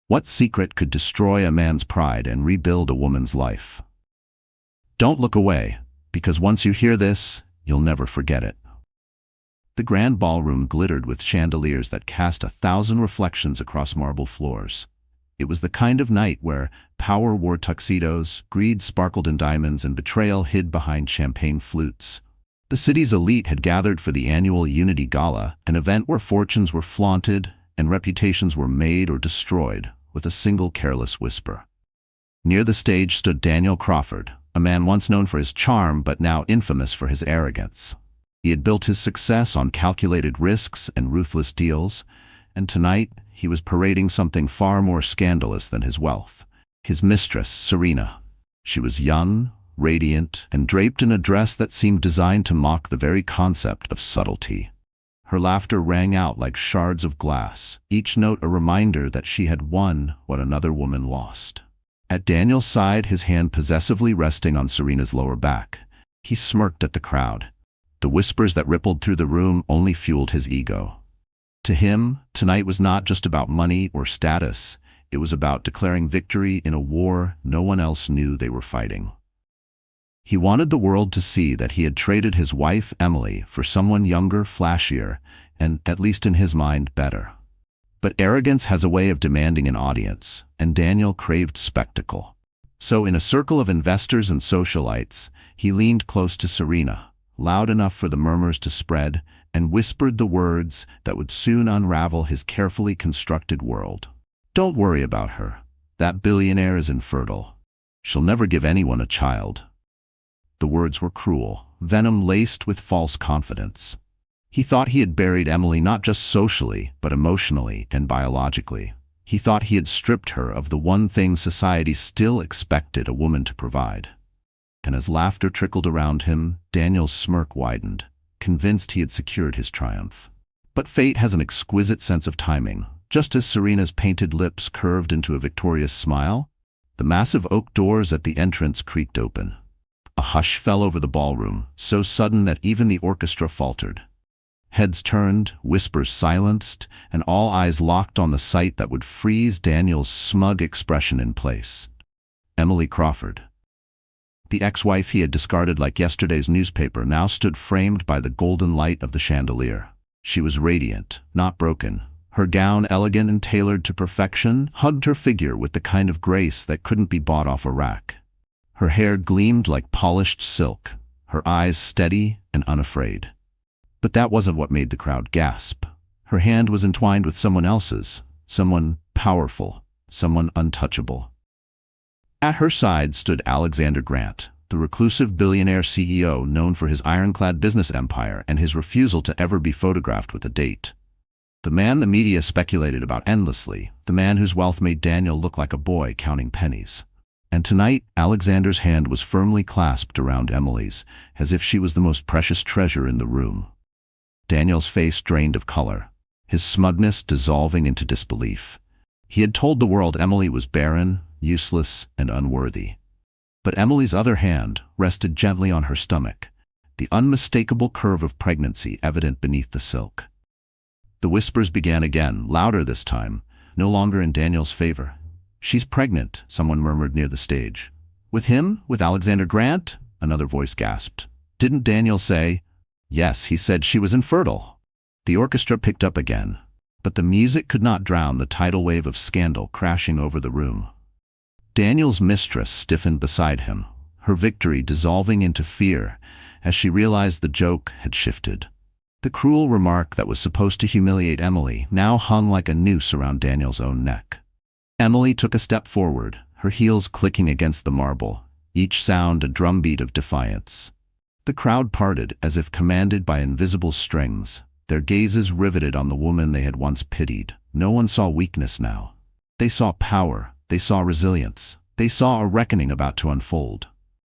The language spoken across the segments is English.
What secret could destroy a man's pride and rebuild a woman's life? Don't look away, because once you hear this, you'll never forget it. The grand ballroom glittered with chandeliers that cast 1,000 reflections across marble floors. It was the kind of night where power wore tuxedos, greed sparkled in diamonds, and betrayal hid behind champagne flutes. The city's elite had gathered for the annual Unity Gala, an event where fortunes were flaunted and reputations were made or destroyed with a single careless whisper. Near the stage stood Daniel Crawford, a man once known for his charm but now infamous for his arrogance. He had built his success on calculated risks and ruthless deals, and tonight he was parading something far more scandalous than his wealth: his mistress, Serena. She was young, radiant, and draped in a dress that seemed designed to mock the very concept of subtlety. Her laughter rang out like shards of glass, each note a reminder that she had won what another woman lost. At Daniel's side, his hand possessively resting on Serena's lower back, he smirked at the crowd. The whispers that rippled through the room only fueled his ego. To him, tonight was not just about money or status. It was about declaring victory in a war no one else knew they were fighting. He wanted the world to see that he had traded his wife, Emily, for someone younger, flashier, and, at least in his mind, better. But arrogance has a way of demanding an audience, and Daniel craved spectacle. So in a circle of investors and socialites, he leaned close to Serena, loud enough for the murmurs to spread, and whispered the words that would soon unravel his carefully constructed world. "Don't worry about her. That billionaire is infertile. She'll never give anyone a child." The words were cruel, venom laced with false confidence. He thought he had buried Emily not just socially, but emotionally and biologically. He thought he had stripped her of the one thing society still expected a woman to provide. And as laughter trickled around him, Daniel's smirk widened, convinced he had secured his triumph. But fate has an exquisite sense of timing. Just as Serena's painted lips curved into a victorious smile, the massive oak doors at the entrance creaked open. A hush fell over the ballroom, so sudden that even the orchestra faltered. Heads turned, whispers silenced, and all eyes locked on the sight that would freeze Daniel's smug expression in place. Emily Crawford. The ex-wife he had discarded like yesterday's newspaper now stood framed by the golden light of the chandelier. She was radiant, not broken. Her gown, elegant and tailored to perfection, hugged her figure with the kind of grace that couldn't be bought off a rack. Her hair gleamed like polished silk, her eyes steady and unafraid. But that wasn't what made the crowd gasp. Her hand was entwined with someone else's, someone powerful, someone untouchable. At her side stood Alexander Grant, the reclusive billionaire CEO known for his ironclad business empire and his refusal to ever be photographed with a date. The man the media speculated about endlessly, the man whose wealth made Daniel look like a boy counting pennies. And tonight, Alexander's hand was firmly clasped around Emily's, as if she was the most precious treasure in the room. Daniel's face drained of color, his smugness dissolving into disbelief. He had told the world Emily was barren, useless, and unworthy. But Emily's other hand rested gently on her stomach, the unmistakable curve of pregnancy evident beneath the silk. The whispers began again, louder this time, no longer in Daniel's favor. "She's pregnant," someone murmured near the stage. "With him? With Alexander Grant?" another voice gasped. "Didn't Daniel say—" "Yes, he said she was infertile." The orchestra picked up again, but the music could not drown the tidal wave of scandal crashing over the room. Daniel's mistress stiffened beside him, her victory dissolving into fear as she realized the joke had shifted. The cruel remark that was supposed to humiliate Emily now hung like a noose around Daniel's own neck. Emily took a step forward, her heels clicking against the marble, each sound a drumbeat of defiance. The crowd parted as if commanded by invisible strings, their gazes riveted on the woman they had once pitied. No one saw weakness now. They saw power, they saw resilience, they saw a reckoning about to unfold.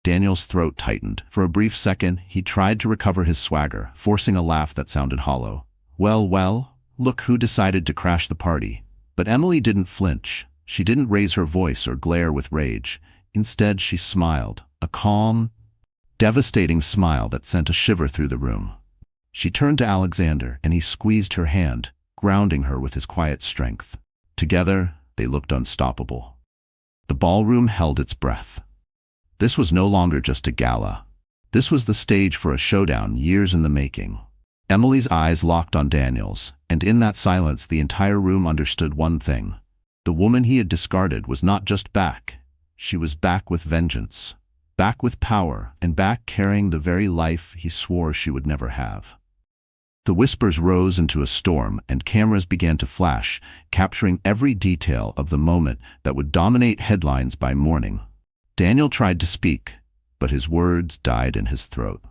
Daniel's throat tightened. For a brief second, he tried to recover his swagger, forcing a laugh that sounded hollow. Well, look who decided to crash the party." But Emily didn't flinch. She didn't raise her voice or glare with rage. Instead, she smiled, a calm, devastating smile that sent a shiver through the room. She turned to Alexander, and he squeezed her hand, grounding her with his quiet strength. Together, they looked unstoppable. The ballroom held its breath. This was no longer just a gala. This was the stage for a showdown years in the making. Emily's eyes locked on Daniel's, and in that silence the entire room understood one thing. The woman he had discarded was not just back. She was back with vengeance, back with power, and back carrying the very life he swore she would never have. The whispers rose into a storm, and cameras began to flash, capturing every detail of the moment that would dominate headlines by morning. Daniel tried to speak, but his words died in his throat.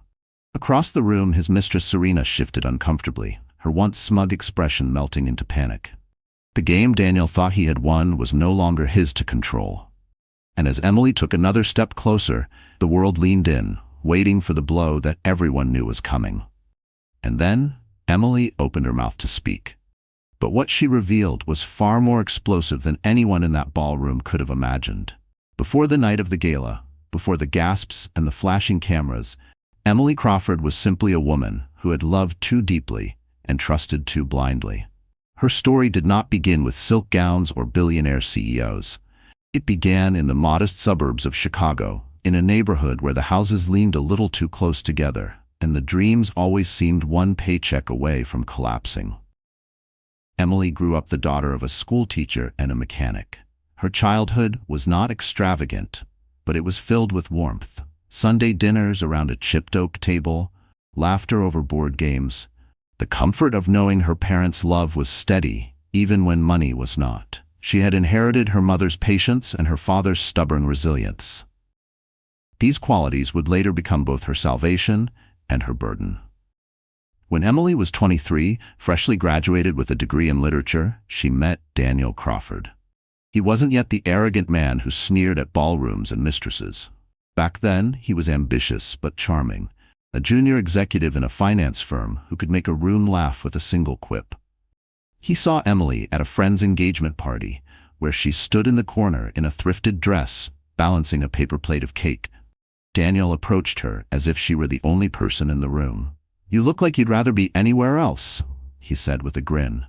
Across the room, his mistress Serena shifted uncomfortably, her once smug expression melting into panic. The game Daniel thought he had won was no longer his to control. And as Emily took another step closer, the world leaned in, waiting for the blow that everyone knew was coming. And then, Emily opened her mouth to speak. But what she revealed was far more explosive than anyone in that ballroom could have imagined. Before the night of the gala, before the gasps and the flashing cameras, Emily Crawford was simply a woman who had loved too deeply and trusted too blindly. Her story did not begin with silk gowns or billionaire CEOs. It began in the modest suburbs of Chicago, in a neighborhood where the houses leaned a little too close together, and the dreams always seemed one paycheck away from collapsing. Emily grew up the daughter of a schoolteacher and a mechanic. Her childhood was not extravagant, but it was filled with warmth. Sunday dinners around a chipped oak table, laughter over board games, the comfort of knowing her parents' love was steady, even when money was not. She had inherited her mother's patience and her father's stubborn resilience. These qualities would later become both her salvation and her burden. When Emily was 23, freshly graduated with a degree in literature, she met Daniel Crawford. He wasn't yet the arrogant man who sneered at ballrooms and mistresses. Back then, he was ambitious but charming, a junior executive in a finance firm who could make a room laugh with a single quip. He saw Emily at a friend's engagement party, where she stood in the corner in a thrifted dress, balancing a paper plate of cake. Daniel approached her as if she were the only person in the room. "You look like you'd rather be anywhere else," he said with a grin.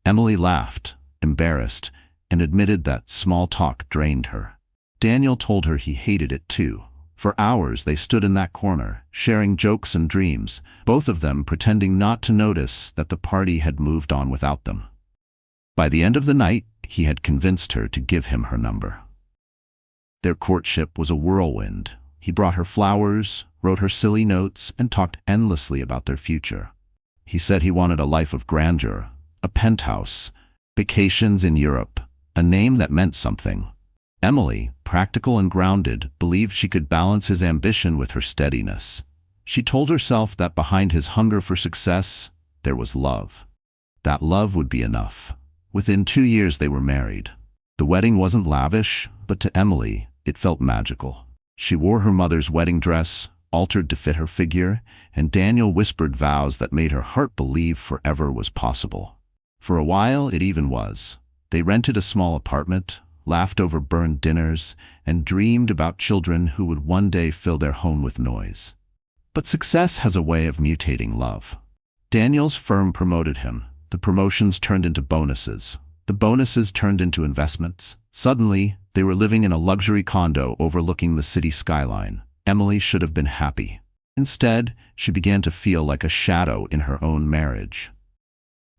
Emily laughed, embarrassed, and admitted that small talk drained her. Daniel told her he hated it too. For hours they stood in that corner, sharing jokes and dreams, both of them pretending not to notice that the party had moved on without them. By the end of the night, he had convinced her to give him her number. Their courtship was a whirlwind. He brought her flowers, wrote her silly notes, and talked endlessly about their future. He said he wanted a life of grandeur, a penthouse, vacations in Europe, a name that meant something. Emily, practical and grounded, believed she could balance his ambition with her steadiness. She told herself that behind his hunger for success, there was love. That love would be enough. Within 2 years they were married. The wedding wasn't lavish, but to Emily, it felt magical. She wore her mother's wedding dress, altered to fit her figure, and Daniel whispered vows that made her heart believe forever was possible. For a while, it even was. They rented a small apartment, laughed over burned dinners, and dreamed about children who would one day fill their home with noise. But success has a way of mutating love. Daniel's firm promoted him. The promotions turned into bonuses. The bonuses turned into investments. Suddenly, they were living in a luxury condo overlooking the city skyline. Emily should have been happy. Instead, she began to feel like a shadow in her own marriage.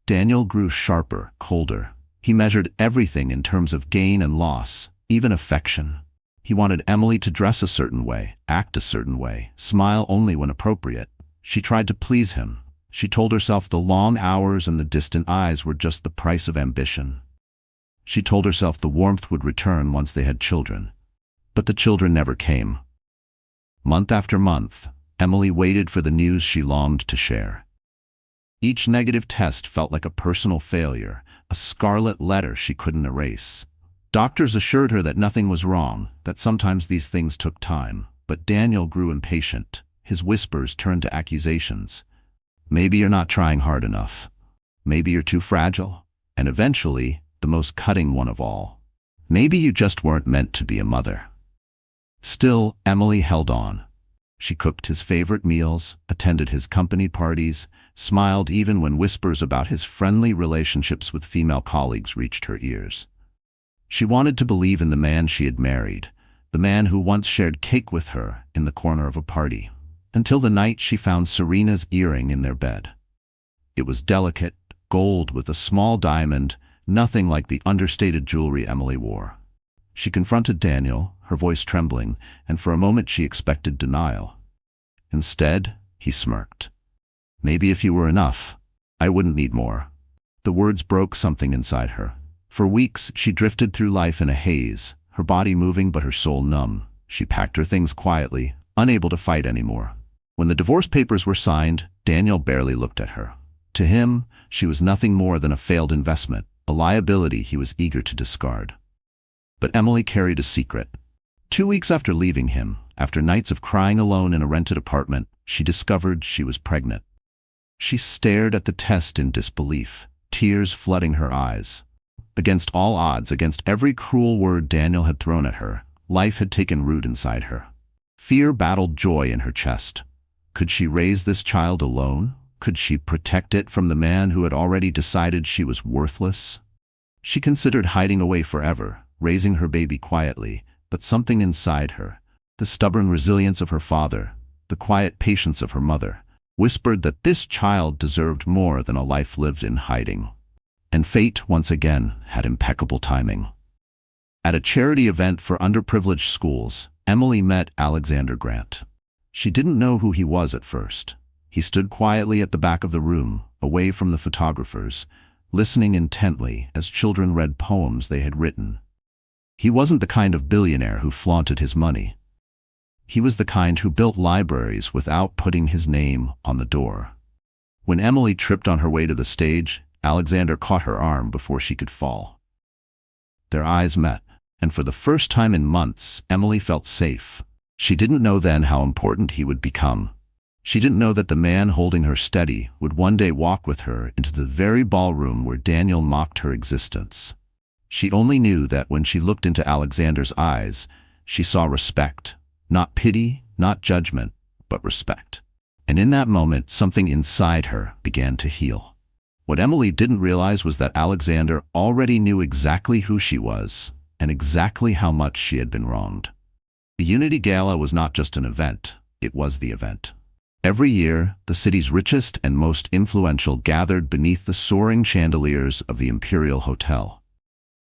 Daniel grew sharper, colder. He measured everything in terms of gain and loss, even affection. He wanted Emily to dress a certain way, act a certain way, smile only when appropriate. She tried to please him. She told herself the long hours and the distant eyes were just the price of ambition. She told herself the warmth would return once they had children. But the children never came. Month after month, Emily waited for the news she longed to share. Each negative test felt like a personal failure, a scarlet letter she couldn't erase. Doctors assured her that nothing was wrong, that sometimes these things took time. But Daniel grew impatient. His whispers turned to accusations. Maybe you're not trying hard enough. Maybe you're too fragile. And eventually, the most cutting one of all. Maybe you just weren't meant to be a mother. Still, Emily held on. She cooked his favorite meals, attended his company parties, smiled even when whispers about his friendly relationships with female colleagues reached her ears. She wanted to believe in the man she had married, the man who once shared cake with her in the corner of a party, until the night she found Serena's earring in their bed. It was delicate, gold with a small diamond, nothing like the understated jewelry Emily wore. She confronted Daniel, her voice trembling, and for a moment she expected denial. Instead, he smirked. "Maybe if you were enough, I wouldn't need more." The words broke something inside her. For weeks, she drifted through life in a haze, her body moving but her soul numb. She packed her things quietly, unable to fight anymore. When the divorce papers were signed, Daniel barely looked at her. To him, she was nothing more than a failed investment, a liability he was eager to discard. But Emily carried a secret. 2 weeks after leaving him, after nights of crying alone in a rented apartment, she discovered she was pregnant. She stared at the test in disbelief, tears flooding her eyes. Against all odds, against every cruel word Daniel had thrown at her, life had taken root inside her. Fear battled joy in her chest. Could she raise this child alone? Could she protect it from the man who had already decided she was worthless? She considered hiding away forever, raising her baby quietly, but something inside her, the stubborn resilience of her father, the quiet patience of her mother, whispered that this child deserved more than a life lived in hiding. And fate, once again, had impeccable timing. At a charity event for underprivileged schools, Emily met Alexander Grant. She didn't know who he was at first. He stood quietly at the back of the room, away from the photographers, listening intently as children read poems they had written. He wasn't the kind of billionaire who flaunted his money. He was the kind who built libraries without putting his name on the door. When Emily tripped on her way to the stage, Alexander caught her arm before she could fall. Their eyes met, and for the first time in months, Emily felt safe. She didn't know then how important he would become. She didn't know that the man holding her steady would one day walk with her into the very ballroom where Daniel mocked her existence. She only knew that when she looked into Alexander's eyes, she saw respect. Not pity, not judgment, but respect. And in that moment, something inside her began to heal. What Emily didn't realize was that Alexander already knew exactly who she was and exactly how much she had been wronged. The Unity Gala was not just an event, it was the event. Every year, the city's richest and most influential gathered beneath the soaring chandeliers of the Imperial Hotel.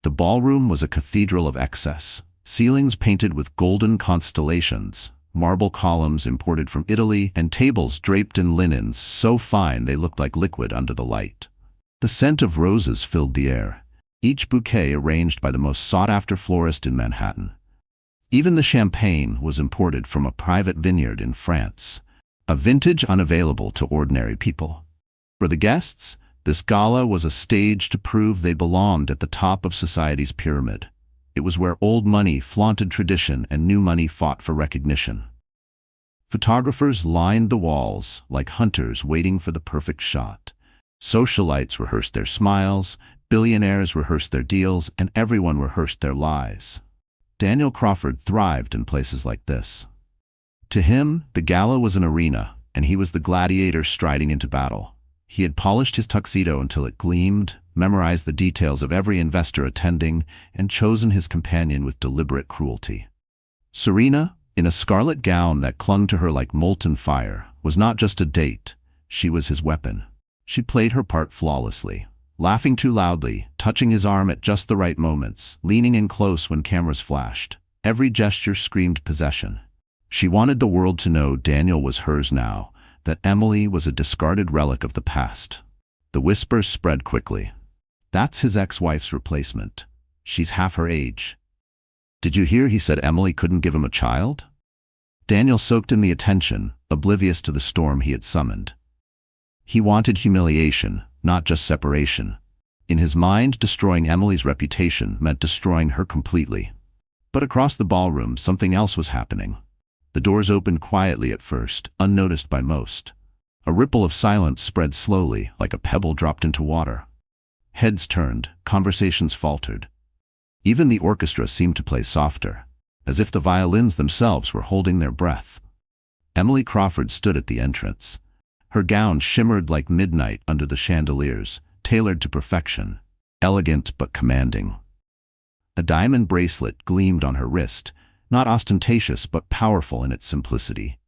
The ballroom was a cathedral of excess, ceilings painted with golden constellations, marble columns imported from Italy, and tables draped in linens so fine they looked like liquid under the light. The scent of roses filled the air, each bouquet arranged by the most sought-after florist in Manhattan. Even the champagne was imported from a private vineyard in France, a vintage unavailable to ordinary people. For the guests, this gala was a stage to prove they belonged at the top of society's pyramid. It was where old money flaunted tradition and new money fought for recognition. Photographers lined the walls like hunters waiting for the perfect shot. Socialites rehearsed their smiles, billionaires rehearsed their deals, and everyone rehearsed their lies. Daniel Crawford thrived in places like this. To him, the gala was an arena, and he was the gladiator striding into battle. He had polished his tuxedo until it gleamed, memorized the details of every investor attending, and chosen his companion with deliberate cruelty. Serena, in a scarlet gown that clung to her like molten fire, was not just a date, she was his weapon. She played her part flawlessly, laughing too loudly, touching his arm at just the right moments, leaning in close when cameras flashed. Every gesture screamed possession. She wanted the world to know Daniel was hers now, that Emily was a discarded relic of the past. The whispers spread quickly. "That's his ex-wife's replacement. She's half her age." "Did you hear he said Emily couldn't give him a child?" Daniel soaked in the attention, oblivious to the storm he had summoned. He wanted humiliation, not just separation. In his mind, destroying Emily's reputation meant destroying her completely. But across the ballroom, something else was happening. The doors opened quietly at first, unnoticed by most. A ripple of silence spread slowly, like a pebble dropped into water. Heads turned, conversations faltered. Even the orchestra seemed to play softer, as if the violins themselves were holding their breath. Emily Crawford stood at the entrance. Her gown shimmered like midnight under the chandeliers, tailored to perfection, elegant but commanding. A diamond bracelet gleamed on her wrist, not ostentatious but powerful in its simplicity.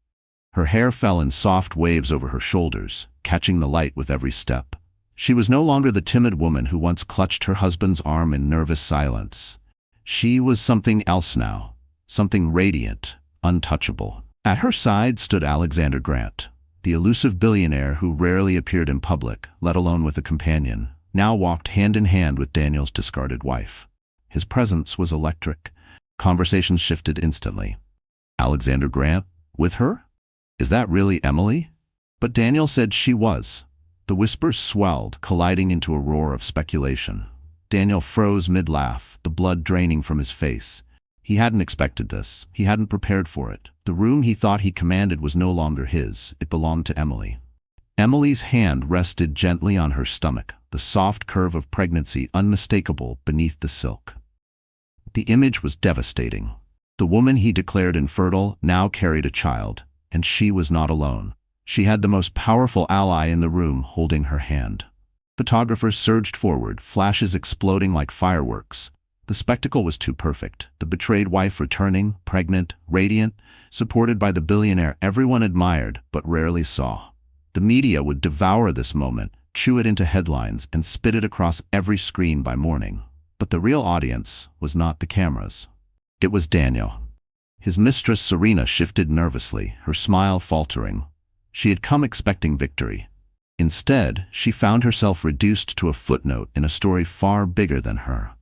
Her hair fell in soft waves over her shoulders, catching the light with every step. She was no longer the timid woman who once clutched her husband's arm in nervous silence. She was something else now, something radiant, untouchable. At her side stood Alexander Grant, the elusive billionaire who rarely appeared in public, let alone with a companion, now walked hand in hand with Daniel's discarded wife. His presence was electric. Conversations shifted instantly. Alexander Grant? With her? Is that really Emily? But Daniel said she was. The whispers swelled, colliding into a roar of speculation. Daniel froze mid-laugh, the blood draining from his face. He hadn't expected this. He hadn't prepared for it. The room he thought he commanded was no longer his. It belonged to Emily. Emily's hand rested gently on her stomach, the soft curve of pregnancy unmistakable beneath the silk. The image was devastating. The woman he declared infertile now carried a child, and she was not alone. She had the most powerful ally in the room holding her hand. Photographers surged forward, flashes exploding like fireworks. The spectacle was too perfect. The betrayed wife returning, pregnant, radiant, supported by the billionaire everyone admired but rarely saw. The media would devour this moment, chew it into headlines, and spit it across every screen by morning. But the real audience was not the cameras. It was Daniel. His mistress Serena shifted nervously, her smile faltering. She had come expecting victory. Instead, she found herself reduced to a footnote in a story far bigger than her.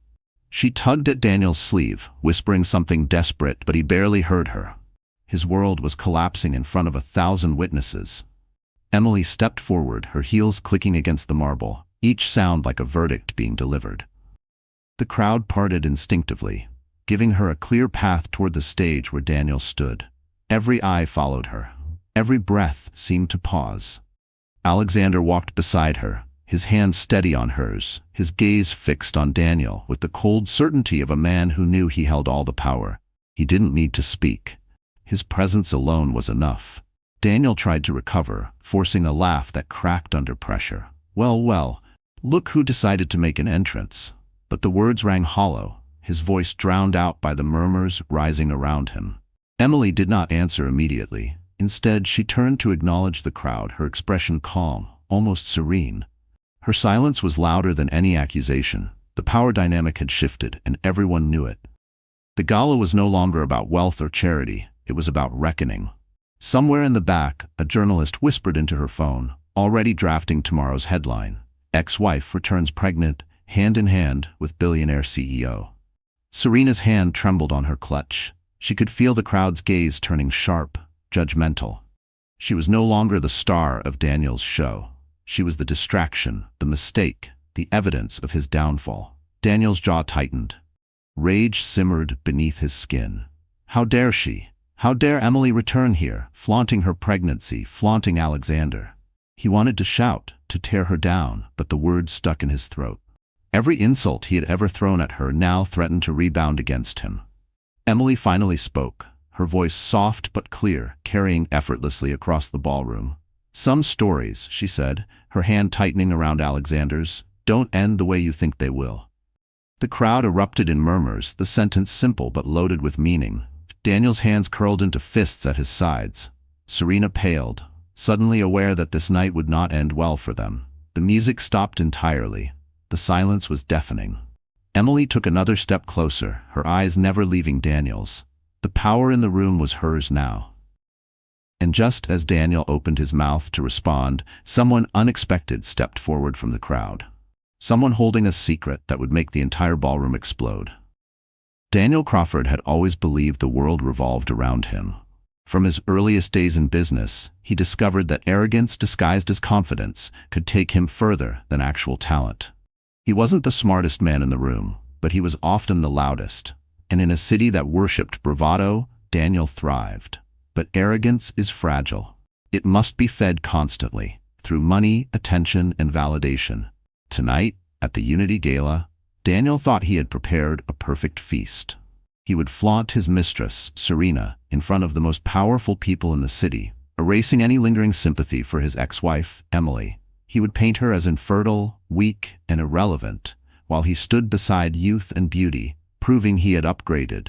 She tugged at Daniel's sleeve, whispering something desperate, but he barely heard her. His world was collapsing in front of 1,000 witnesses. Emily stepped forward, her heels clicking against the marble, each sound like a verdict being delivered. The crowd parted instinctively, giving her a clear path toward the stage where Daniel stood. Every eye followed her. Every breath seemed to pause. Alexander walked beside her, his hand steady on hers, his gaze fixed on Daniel with the cold certainty of a man who knew he held all the power. He didn't need to speak. His presence alone was enough. Daniel tried to recover, forcing a laugh that cracked under pressure. Well, look who decided to make an entrance. But the words rang hollow, his voice drowned out by the murmurs rising around him. Emily did not answer immediately. Instead, she turned to acknowledge the crowd, her expression calm, almost serene. Her silence was louder than any accusation. The power dynamic had shifted, and everyone knew it. The gala was no longer about wealth or charity. It was about reckoning. Somewhere in the back, a journalist whispered into her phone, already drafting tomorrow's headline. Ex-wife returns pregnant, hand in hand with billionaire CEO. Serena's hand trembled on her clutch. She could feel the crowd's gaze turning sharp, judgmental. She was no longer the star of Daniel's show. She was the distraction, the mistake, the evidence of his downfall. Daniel's jaw tightened. Rage simmered beneath his skin. How dare she? How dare Emily return here, flaunting her pregnancy, flaunting Alexander? He wanted to shout, to tear her down, but the words stuck in his throat. Every insult he had ever thrown at her now threatened to rebound against him. Emily finally spoke, her voice soft but clear, carrying effortlessly across the ballroom. Some stories, she said, her hand tightening around Alexander's, don't end the way you think they will. The crowd erupted in murmurs, the sentence simple but loaded with meaning. Daniel's hands curled into fists at his sides. Serena paled, suddenly aware that this night would not end well for them. The music stopped entirely. The silence was deafening. Emily took another step closer, her eyes never leaving Daniel's. The power in the room was hers now. And just as Daniel opened his mouth to respond, someone unexpected stepped forward from the crowd. Someone holding a secret that would make the entire ballroom explode. Daniel Crawford had always believed the world revolved around him. From his earliest days in business, he discovered that arrogance disguised as confidence could take him further than actual talent. He wasn't the smartest man in the room, but he was often the loudest. And in a city that worshipped bravado, Daniel thrived. But arrogance is fragile. It must be fed constantly, through money, attention, and validation. Tonight, at the Unity Gala, Daniel thought he had prepared a perfect feast. He would flaunt his mistress, Serena, in front of the most powerful people in the city, erasing any lingering sympathy for his ex-wife, Emily. He would paint her as infertile, weak, and irrelevant, while he stood beside youth and beauty, proving he had upgraded.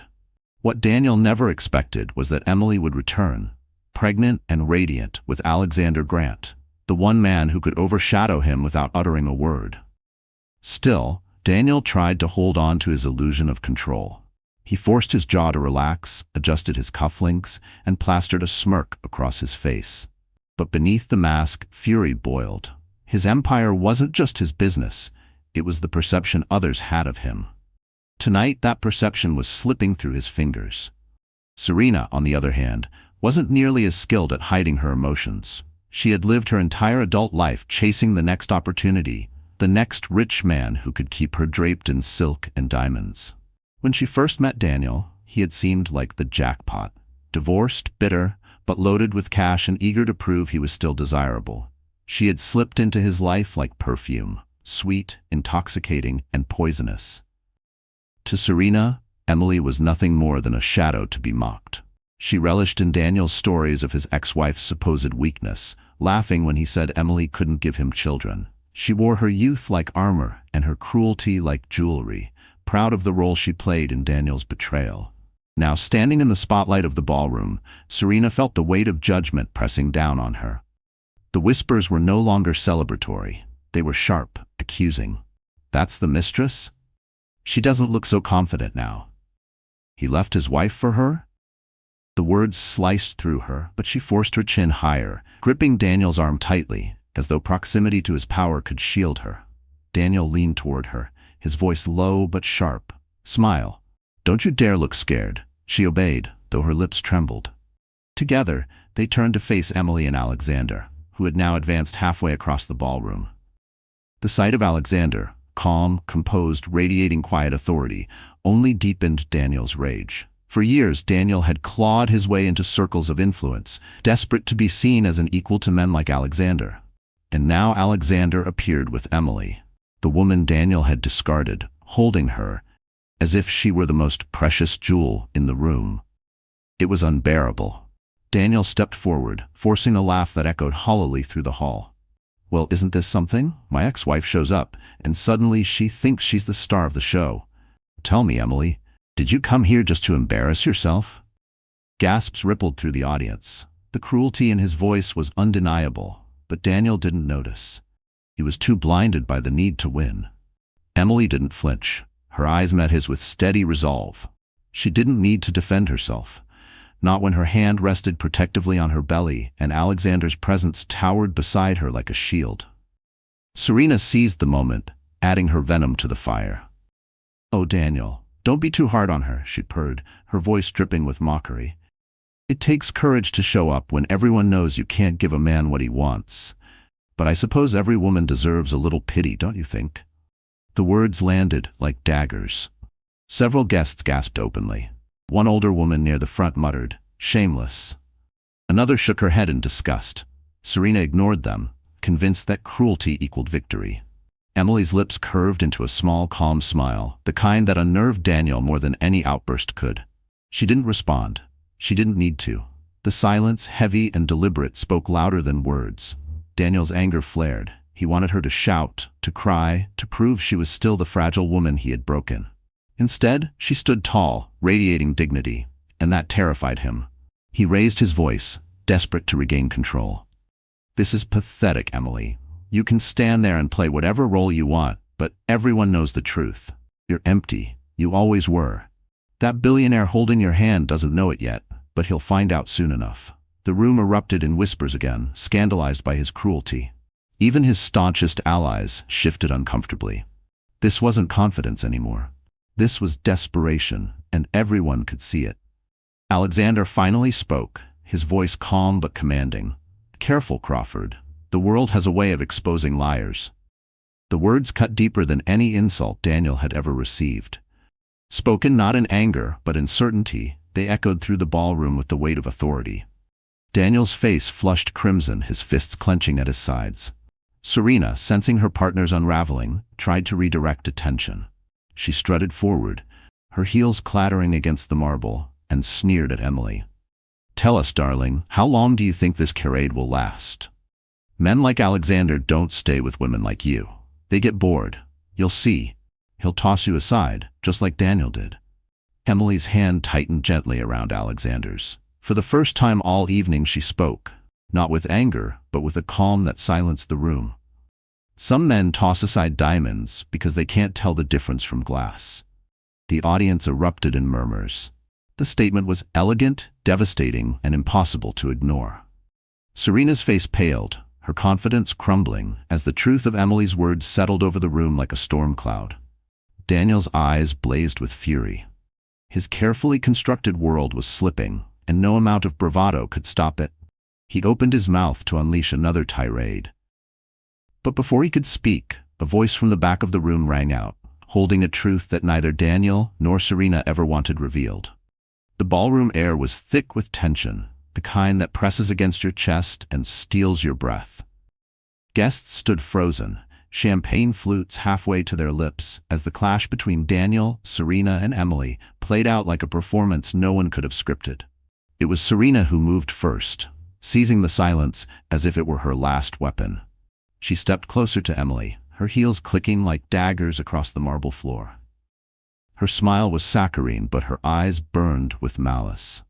What Daniel never expected was that Emily would return, pregnant and radiant, with Alexander Grant, the one man who could overshadow him without uttering a word. Still, Daniel tried to hold on to his illusion of control. He forced his jaw to relax, adjusted his cufflinks, and plastered a smirk across his face. But beneath the mask, fury boiled. His empire wasn't just his business, it was the perception others had of him. Tonight, that perception was slipping through his fingers. Serena, on the other hand, wasn't nearly as skilled at hiding her emotions. She had lived her entire adult life chasing the next opportunity, the next rich man who could keep her draped in silk and diamonds. When she first met Daniel, he had seemed like the jackpot. Divorced, bitter, but loaded with cash and eager to prove he was still desirable. She had slipped into his life like perfume, sweet, intoxicating, and poisonous. To Serena, Emily was nothing more than a shadow to be mocked. She relished in Daniel's stories of his ex-wife's supposed weakness, laughing when he said Emily couldn't give him children. She wore her youth like armor and her cruelty like jewelry, proud of the role she played in Daniel's betrayal. Now, standing in the spotlight of the ballroom, Serena felt the weight of judgment pressing down on her. The whispers were no longer celebratory. They were sharp, accusing. "That's the mistress? She doesn't look so confident now. He left his wife for her?" The words sliced through her, but she forced her chin higher, gripping Daniel's arm tightly, as though proximity to his power could shield her. Daniel leaned toward her, his voice low but sharp. "Smile. Don't you dare look scared." She obeyed, though her lips trembled. Together, they turned to face Emily and Alexander, who had now advanced halfway across the ballroom. The sight of Alexander, calm, composed, radiating quiet authority, only deepened Daniel's rage. For years, Daniel had clawed his way into circles of influence, desperate to be seen as an equal to men like Alexander. And now Alexander appeared with Emily, the woman Daniel had discarded, holding her, as if she were the most precious jewel in the room. It was unbearable. Daniel stepped forward, forcing a laugh that echoed hollowly through the hall. "Well, isn't this something? My ex-wife shows up, and suddenly she thinks she's the star of the show. Tell me, Emily, did you come here just to embarrass yourself?" Gasps rippled through the audience. The cruelty in his voice was undeniable, but Daniel didn't notice. He was too blinded by the need to win. Emily didn't flinch. Her eyes met his with steady resolve. She didn't need to defend herself, not when her hand rested protectively on her belly and Alexander's presence towered beside her like a shield. Serena seized the moment, adding her venom to the fire. "Oh, Daniel, don't be too hard on her," she purred, her voice dripping with mockery. "It takes courage to show up when everyone knows you can't give a man what he wants. But I suppose every woman deserves a little pity, don't you think?" The words landed like daggers. Several guests gasped openly. One older woman near the front muttered, "Shameless." Another shook her head in disgust. Serena ignored them, convinced that cruelty equaled victory. Emily's lips curved into a small, calm smile, the kind that unnerved Daniel more than any outburst could. She didn't respond. She didn't need to. The silence, heavy and deliberate, spoke louder than words. Daniel's anger flared. He wanted her to shout, to cry, to prove she was still the fragile woman he had broken. Instead, she stood tall, radiating dignity, and that terrified him. He raised his voice, desperate to regain control. "This is pathetic, Emily. You can stand there and play whatever role you want, but everyone knows the truth. You're empty. You always were. That billionaire holding your hand doesn't know it yet, but he'll find out soon enough." The room erupted in whispers again, scandalized by his cruelty. Even his staunchest allies shifted uncomfortably. This wasn't confidence anymore. This was desperation, and everyone could see it. Alexander finally spoke, his voice calm but commanding. "Careful, Crawford. The world has a way of exposing liars." The words cut deeper than any insult Daniel had ever received. Spoken not in anger, but in certainty, they echoed through the ballroom with the weight of authority. Daniel's face flushed crimson, his fists clenching at his sides. Serena, sensing her partner's unraveling, tried to redirect attention. She strutted forward, her heels clattering against the marble, and sneered at Emily. "Tell us, darling, how long do you think this charade will last? Men like Alexander don't stay with women like you. They get bored. You'll see. He'll toss you aside, just like Daniel did." Emily's hand tightened gently around Alexander's. For the first time all evening she spoke, not with anger, but with a calm that silenced the room. Some men toss aside diamonds because they can't tell the difference from glass. The audience erupted in murmurs. The statement was elegant, devastating, and impossible to ignore. Serena's face paled, her confidence crumbling, as the truth of Emily's words settled over the room like a storm cloud. Daniel's eyes blazed with fury. His carefully constructed world was slipping, and no amount of bravado could stop it. He opened his mouth to unleash another tirade. But before he could speak, a voice from the back of the room rang out, holding a truth that neither Daniel nor Serena ever wanted revealed. The ballroom air was thick with tension, the kind that presses against your chest and steals your breath. Guests stood frozen, champagne flutes halfway to their lips, as the clash between Daniel, Serena, and Emily played out like a performance no one could have scripted. It was Serena who moved first, seizing the silence as if it were her last weapon. She stepped closer to Emily, her heels clicking like daggers across the marble floor. Her smile was saccharine, but her eyes burned with malice.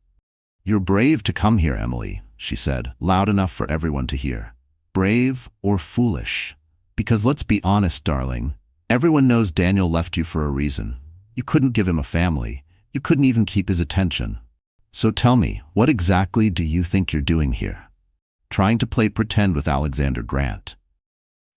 "You're brave to come here, Emily," she said, loud enough for everyone to hear. "Brave or foolish? Because let's be honest, darling, everyone knows Daniel left you for a reason. You couldn't give him a family. You couldn't even keep his attention. So tell me, what exactly do you think you're doing here? Trying to play pretend with Alexander Grant?"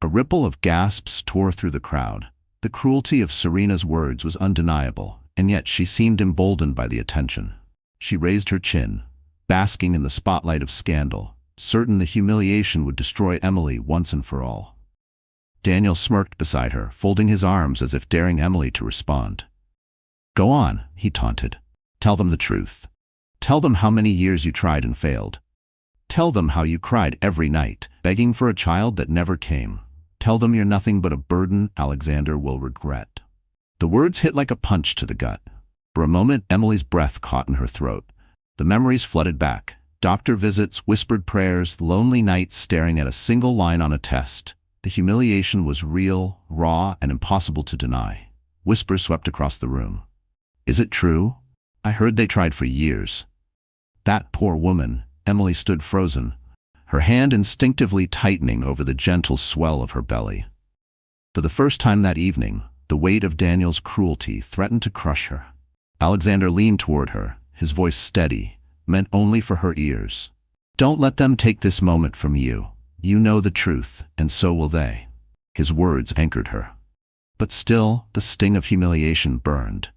A ripple of gasps tore through the crowd. The cruelty of Serena's words was undeniable, and yet she seemed emboldened by the attention. She raised her chin, basking in the spotlight of scandal, certain the humiliation would destroy Emily once and for all. Daniel smirked beside her, folding his arms as if daring Emily to respond. "Go on," he taunted. "Tell them the truth. Tell them how many years you tried and failed. Tell them how you cried every night, begging for a child that never came. Tell them you're nothing but a burden Alexander will regret." The words hit like a punch to the gut. For a moment, Emily's breath caught in her throat. The memories flooded back. Doctor visits, whispered prayers, lonely nights staring at a single line on a test. The humiliation was real, raw, and impossible to deny. Whispers swept across the room. "Is it true? I heard they tried for years." That poor woman. Emily stood frozen, her hand instinctively tightening over the gentle swell of her belly. For the first time that evening, the weight of Daniel's cruelty threatened to crush her. Alexander leaned toward her, his voice steady, meant only for her ears. "Don't let them take this moment from you. You know the truth, and so will they." His words anchored her. But still, the sting of humiliation burned.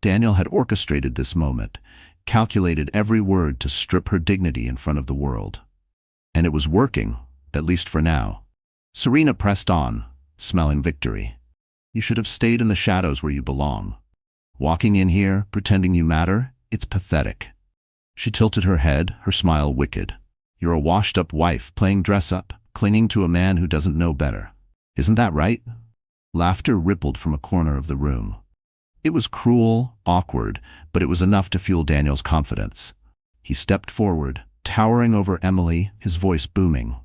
Daniel had orchestrated this moment, calculated every word to strip her dignity in front of the world. And it was working, at least for now. Serena pressed on, smelling victory. "You should have stayed in the shadows where you belong. Walking in here, pretending you matter, it's pathetic." She tilted her head, her smile wicked. "You're a washed-up wife playing dress-up, clinging to a man who doesn't know better. Isn't that right?" Laughter rippled from a corner of the room. It was cruel, awkward, but it was enough to fuel Daniel's confidence. He stepped forward, towering over Emily, his voice booming.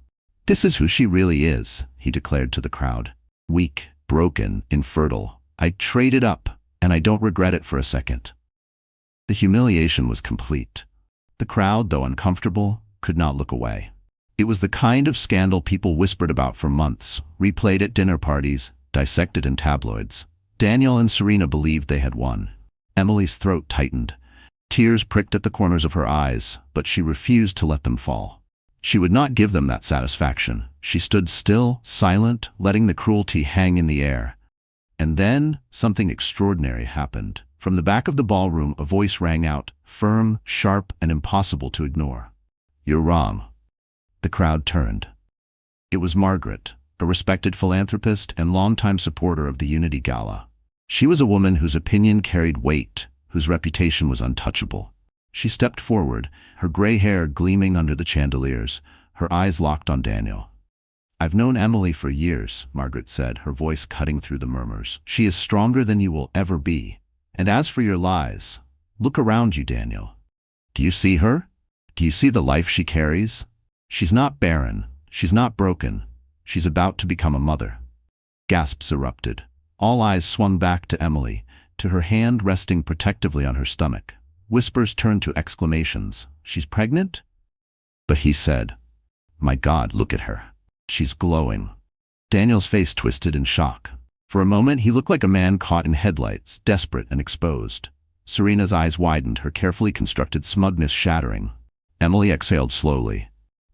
"This is who she really is," he declared to the crowd. "Weak, broken, infertile. I traded up, and I don't regret it for a second." The humiliation was complete. The crowd, though uncomfortable, could not look away. It was the kind of scandal people whispered about for months, replayed at dinner parties, dissected in tabloids. Daniel and Serena believed they had won. Emily's throat tightened. Tears pricked at the corners of her eyes, but she refused to let them fall. She would not give them that satisfaction. She stood still, silent, letting the cruelty hang in the air. And then, something extraordinary happened. From the back of the ballroom, a voice rang out, firm, sharp, and impossible to ignore. "You're wrong." The crowd turned. It was Margaret, a respected philanthropist and longtime supporter of the Unity Gala. She was a woman whose opinion carried weight, whose reputation was untouchable. She stepped forward, her gray hair gleaming under the chandeliers, her eyes locked on Daniel. "I've known Emily for years," Margaret said, her voice cutting through the murmurs. "She is stronger than you will ever be. And as for your lies, look around you, Daniel. Do you see her? Do you see the life she carries? She's not barren. She's not broken. She's about to become a mother." Gasps erupted. All eyes swung back to Emily, to her hand resting protectively on her stomach. Whispers turned to exclamations. "She's pregnant?" But he said, "My God, look at her. She's glowing." Daniel's face twisted in shock. For a moment, he looked like a man caught in headlights, desperate and exposed. Serena's eyes widened, her carefully constructed smugness shattering. Emily exhaled slowly.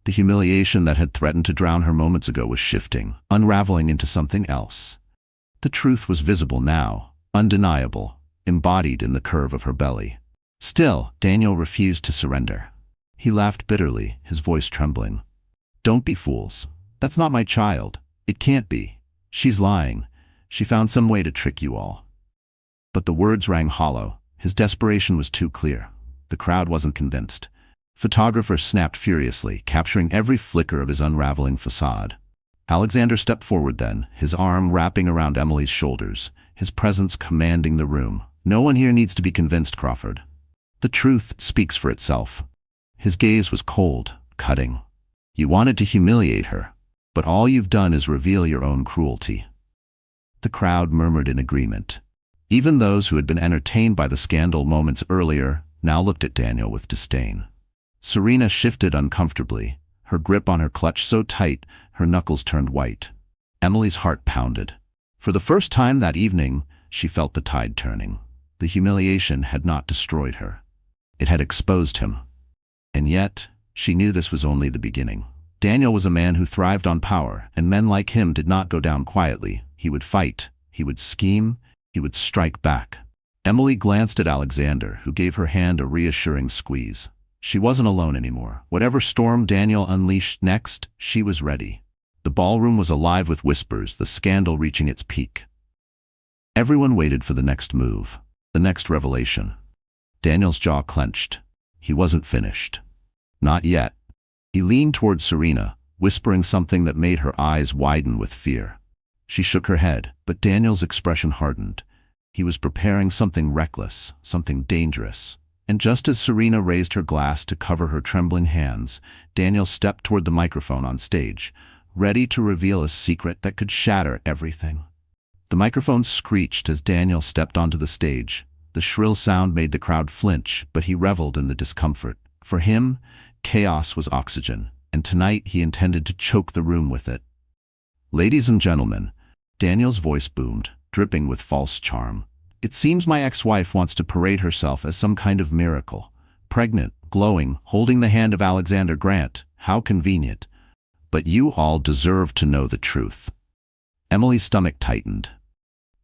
The humiliation that had threatened to drown her moments ago was shifting, unraveling into something else. The truth was visible now, undeniable, embodied in the curve of her belly. Still, Daniel refused to surrender. He laughed bitterly, his voice trembling. "Don't be fools. That's not my child. It can't be. She's lying. She found some way to trick you all." But the words rang hollow. His desperation was too clear. The crowd wasn't convinced. Photographers snapped furiously, capturing every flicker of his unraveling facade. Alexander stepped forward then, his arm wrapping around Emily's shoulders, his presence commanding the room. "No one here needs to be convinced, Crawford. The truth speaks for itself." His gaze was cold, cutting. "You wanted to humiliate her, but all you've done is reveal your own cruelty." The crowd murmured in agreement. Even those who had been entertained by the scandal moments earlier now looked at Daniel with disdain. Serena shifted uncomfortably, her grip on her clutch so tight her knuckles turned white. Emily's heart pounded. For the first time that evening, she felt the tide turning. The humiliation had not destroyed her. It had exposed him. And yet, she knew this was only the beginning. Daniel was a man who thrived on power, and men like him did not go down quietly. He would fight, he would scheme, he would strike back. Emily glanced at Alexander, who gave her hand a reassuring squeeze. She wasn't alone anymore. Whatever storm Daniel unleashed next, she was ready. The ballroom was alive with whispers, the scandal reaching its peak. Everyone waited for the next move, the next revelation. Daniel's jaw clenched. He wasn't finished. Not yet. He leaned toward Serena, whispering something that made her eyes widen with fear. She shook her head, but Daniel's expression hardened. He was preparing something reckless, something dangerous. And just as Serena raised her glass to cover her trembling hands, Daniel stepped toward the microphone on stage, ready to reveal a secret that could shatter everything. The microphone screeched as Daniel stepped onto the stage. The shrill sound made the crowd flinch, but he reveled in the discomfort. For him, chaos was oxygen, and tonight he intended to choke the room with it. "Ladies and gentlemen," Daniel's voice boomed, dripping with false charm. "It seems my ex-wife wants to parade herself as some kind of miracle. Pregnant, glowing, holding the hand of Alexander Grant. How convenient. But you all deserve to know the truth." Emily's stomach tightened.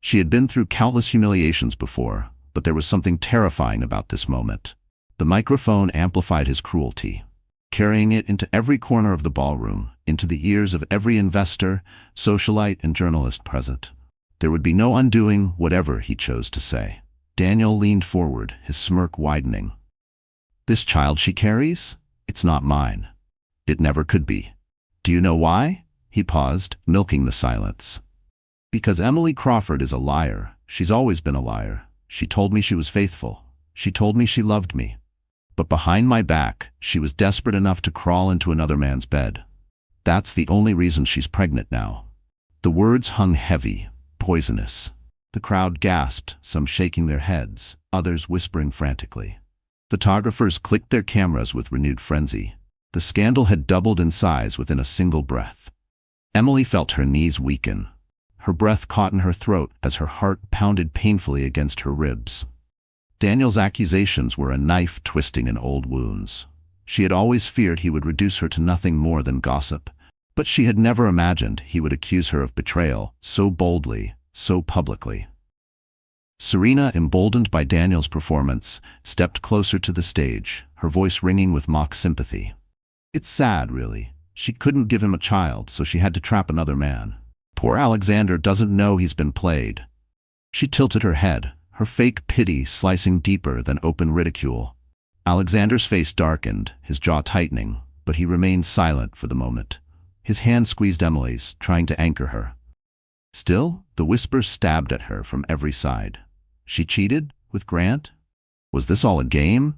She had been through countless humiliations before, but there was something terrifying about this moment. The microphone amplified his cruelty, carrying it into every corner of the ballroom, into the ears of every investor, socialite, and journalist present. There would be no undoing whatever he chose to say. Daniel leaned forward, his smirk widening. "This child she carries? It's not mine. It never could be. Do you know why?" He paused, milking the silence. "Because Emily Crawford is a liar. She's always been a liar. She told me she was faithful. She told me she loved me. But behind my back, she was desperate enough to crawl into another man's bed. That's the only reason she's pregnant now." The words hung heavy, poisonous. The crowd gasped, some shaking their heads, others whispering frantically. Photographers clicked their cameras with renewed frenzy. The scandal had doubled in size within a single breath. Emily felt her knees weaken. Her breath caught in her throat as her heart pounded painfully against her ribs. Daniel's accusations were a knife twisting in old wounds. She had always feared he would reduce her to nothing more than gossip, but she had never imagined he would accuse her of betrayal so boldly, so publicly. Serena, emboldened by Daniel's performance, stepped closer to the stage, her voice ringing with mock sympathy. "It's sad, really. She couldn't give him a child, so she had to trap another man. Poor Alexander doesn't know he's been played." She tilted her head, her fake pity slicing deeper than open ridicule. Alexander's face darkened, his jaw tightening, but he remained silent for the moment. His hand squeezed Emily's, trying to anchor her. Still, the whispers stabbed at her from every side. She cheated? With Grant? Was this all a game?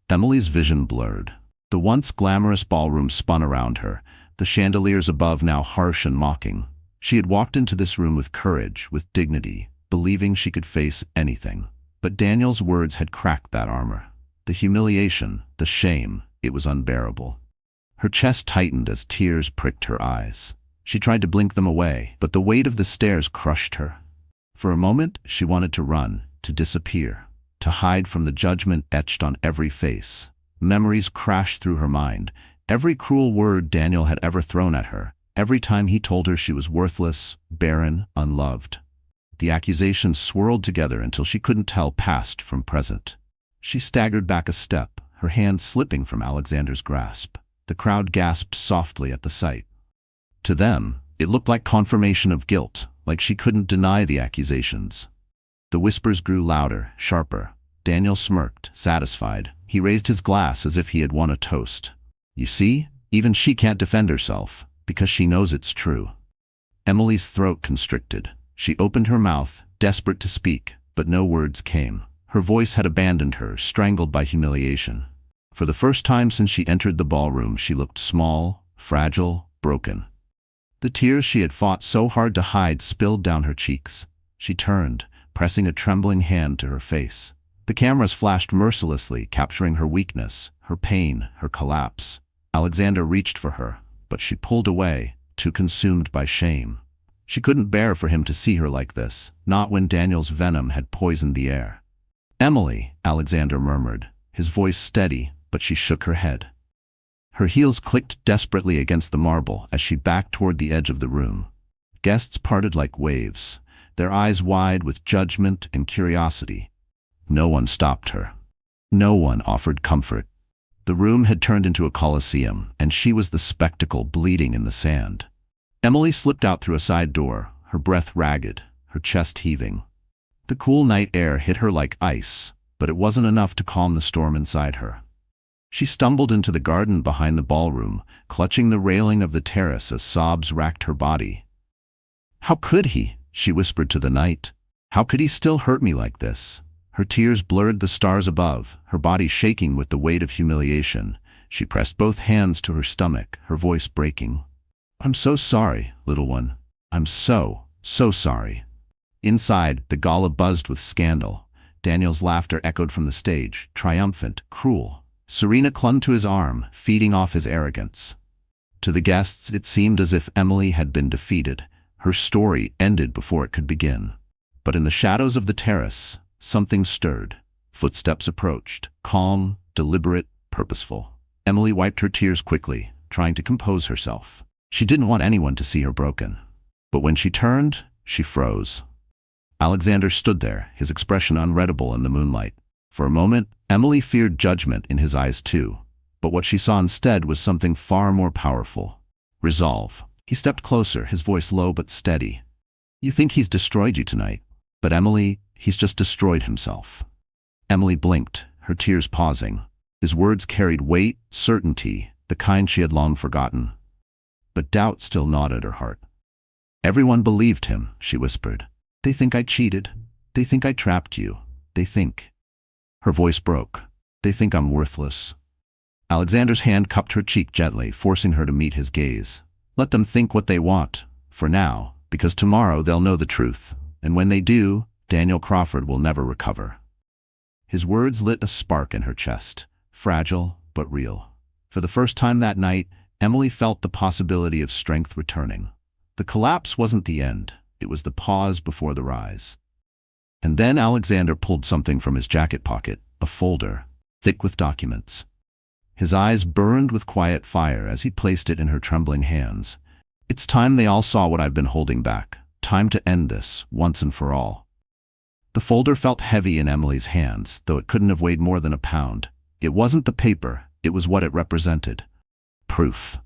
Emily's vision blurred. The once glamorous ballroom spun around her, the chandeliers above now harsh and mocking. She had walked into this room with courage, with dignity, believing she could face anything. But Daniel's words had cracked that armor. The humiliation, the shame, it was unbearable. Her chest tightened as tears pricked her eyes. She tried to blink them away, but the weight of the stairs crushed her. For a moment, she wanted to run, to disappear, to hide from the judgment etched on every face. Memories crashed through her mind, every cruel word Daniel had ever thrown at her, every time he told her she was worthless, barren, unloved. The accusations swirled together until she couldn't tell past from present. She staggered back a step, her hand slipping from Alexander's grasp. The crowd gasped softly at the sight. To them, it looked like confirmation of guilt, like she couldn't deny the accusations. The whispers grew louder, sharper. Daniel smirked, satisfied. He raised his glass as if he had won a toast. You see, even she can't defend herself, because she knows it's true. Emily's throat constricted. She opened her mouth, desperate to speak, but no words came. Her voice had abandoned her, strangled by humiliation. For the first time since she entered the ballroom, she looked small, fragile, broken. The tears she had fought so hard to hide spilled down her cheeks. She turned, pressing a trembling hand to her face. The cameras flashed mercilessly, capturing her weakness, her pain, her collapse. Alexander reached for her, but she pulled away, too consumed by shame. She couldn't bear for him to see her like this, not when Daniel's venom had poisoned the air. "Emily," Alexander murmured, his voice steady, but she shook her head. Her heels clicked desperately against the marble as she backed toward the edge of the room. Guests parted like waves, their eyes wide with judgment and curiosity. No one stopped her. No one offered comfort. The room had turned into a coliseum, and she was the spectacle bleeding in the sand. Emily slipped out through a side door, her breath ragged, her chest heaving. The cool night air hit her like ice, but it wasn't enough to calm the storm inside her. She stumbled into the garden behind the ballroom, clutching the railing of the terrace as sobs racked her body. "How could he?" she whispered to the night. "How could he still hurt me like this?" Her tears blurred the stars above, her body shaking with the weight of humiliation. She pressed both hands to her stomach, her voice breaking. "I'm so sorry, little one. I'm so sorry." Inside, the gala buzzed with scandal. Daniel's laughter echoed from the stage, triumphant, cruel. Serena clung to his arm, feeding off his arrogance. To the guests, it seemed as if Emily had been defeated. Her story ended before it could begin. But in the shadows of the terrace, something stirred. Footsteps approached, calm, deliberate, purposeful. Emily wiped her tears quickly, trying to compose herself. She didn't want anyone to see her broken. But when she turned, she froze. Alexander stood there, his expression unreadable in the moonlight. For a moment, Emily feared judgment in his eyes too. But what she saw instead was something far more powerful. Resolve. He stepped closer, his voice low but steady. "You think he's destroyed you tonight. But Emily, he's just destroyed himself." Emily blinked, her tears pausing. His words carried weight, certainty, the kind she had long forgotten. But doubt still gnawed at her heart. "Everyone believed him," she whispered. "They think I cheated. They think I trapped you. They think—" Her voice broke. "They think I'm worthless." Alexander's hand cupped her cheek gently, forcing her to meet his gaze. "Let them think what they want, for now, because tomorrow they'll know the truth. And when they do, Daniel Crawford will never recover." His words lit a spark in her chest, fragile but real. For the first time that night, Emily felt the possibility of strength returning. The collapse wasn't the end, it was the pause before the rise. And then Alexander pulled something from his jacket pocket, a folder, thick with documents. His eyes burned with quiet fire as he placed it in her trembling hands. "It's time they all saw what I've been holding back. Time to end this, once and for all." The folder felt heavy in Emily's hands, though it couldn't have weighed more than a pound. It wasn't the paper, it was what it represented. Proof.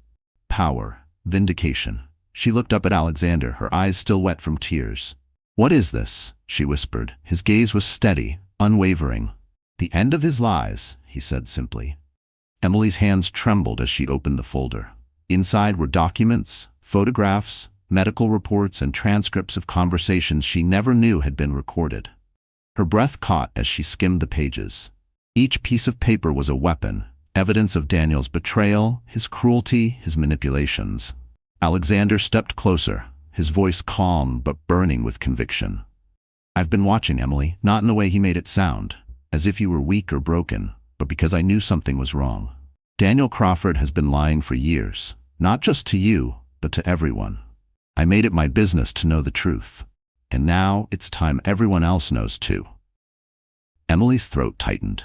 Power. Vindication. She looked up at Alexander, her eyes still wet from tears. "What is this?" she whispered. His gaze was steady, unwavering. "The end of his lies," he said simply. Emily's hands trembled as she opened the folder. Inside were documents, photographs, medical reports, and transcripts of conversations she never knew had been recorded. Her breath caught as she skimmed the pages. Each piece of paper was a weapon, evidence of Daniel's betrayal, his cruelty, his manipulations. Alexander stepped closer, his voice calm but burning with conviction. I've been watching, Emily, not in the way he made it sound, as if you were weak or broken, but because I knew something was wrong. Daniel Crawford has been lying for years, not just to you, but to everyone. I made it my business to know the truth. And now it's time everyone else knows too. Emily's throat tightened.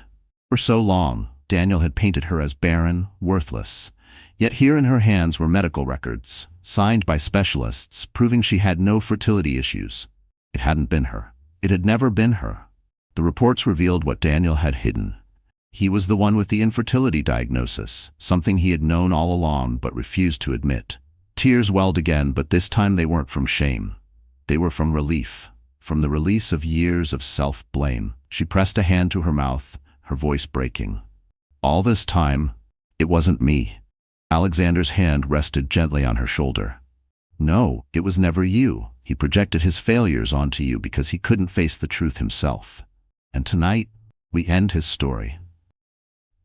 For so long, Daniel had painted her as barren, worthless. Yet here in her hands were medical records, signed by specialists, proving she had no fertility issues. It hadn't been her. It had never been her. The reports revealed what Daniel had hidden. He was the one with the infertility diagnosis, something he had known all along but refused to admit. Tears welled again, but this time they weren't from shame. They were from relief, from the release of years of self-blame. She pressed a hand to her mouth, her voice breaking. All this time, it wasn't me. Alexander's hand rested gently on her shoulder. No, it was never you. He projected his failures onto you because he couldn't face the truth himself. And tonight, we end his story.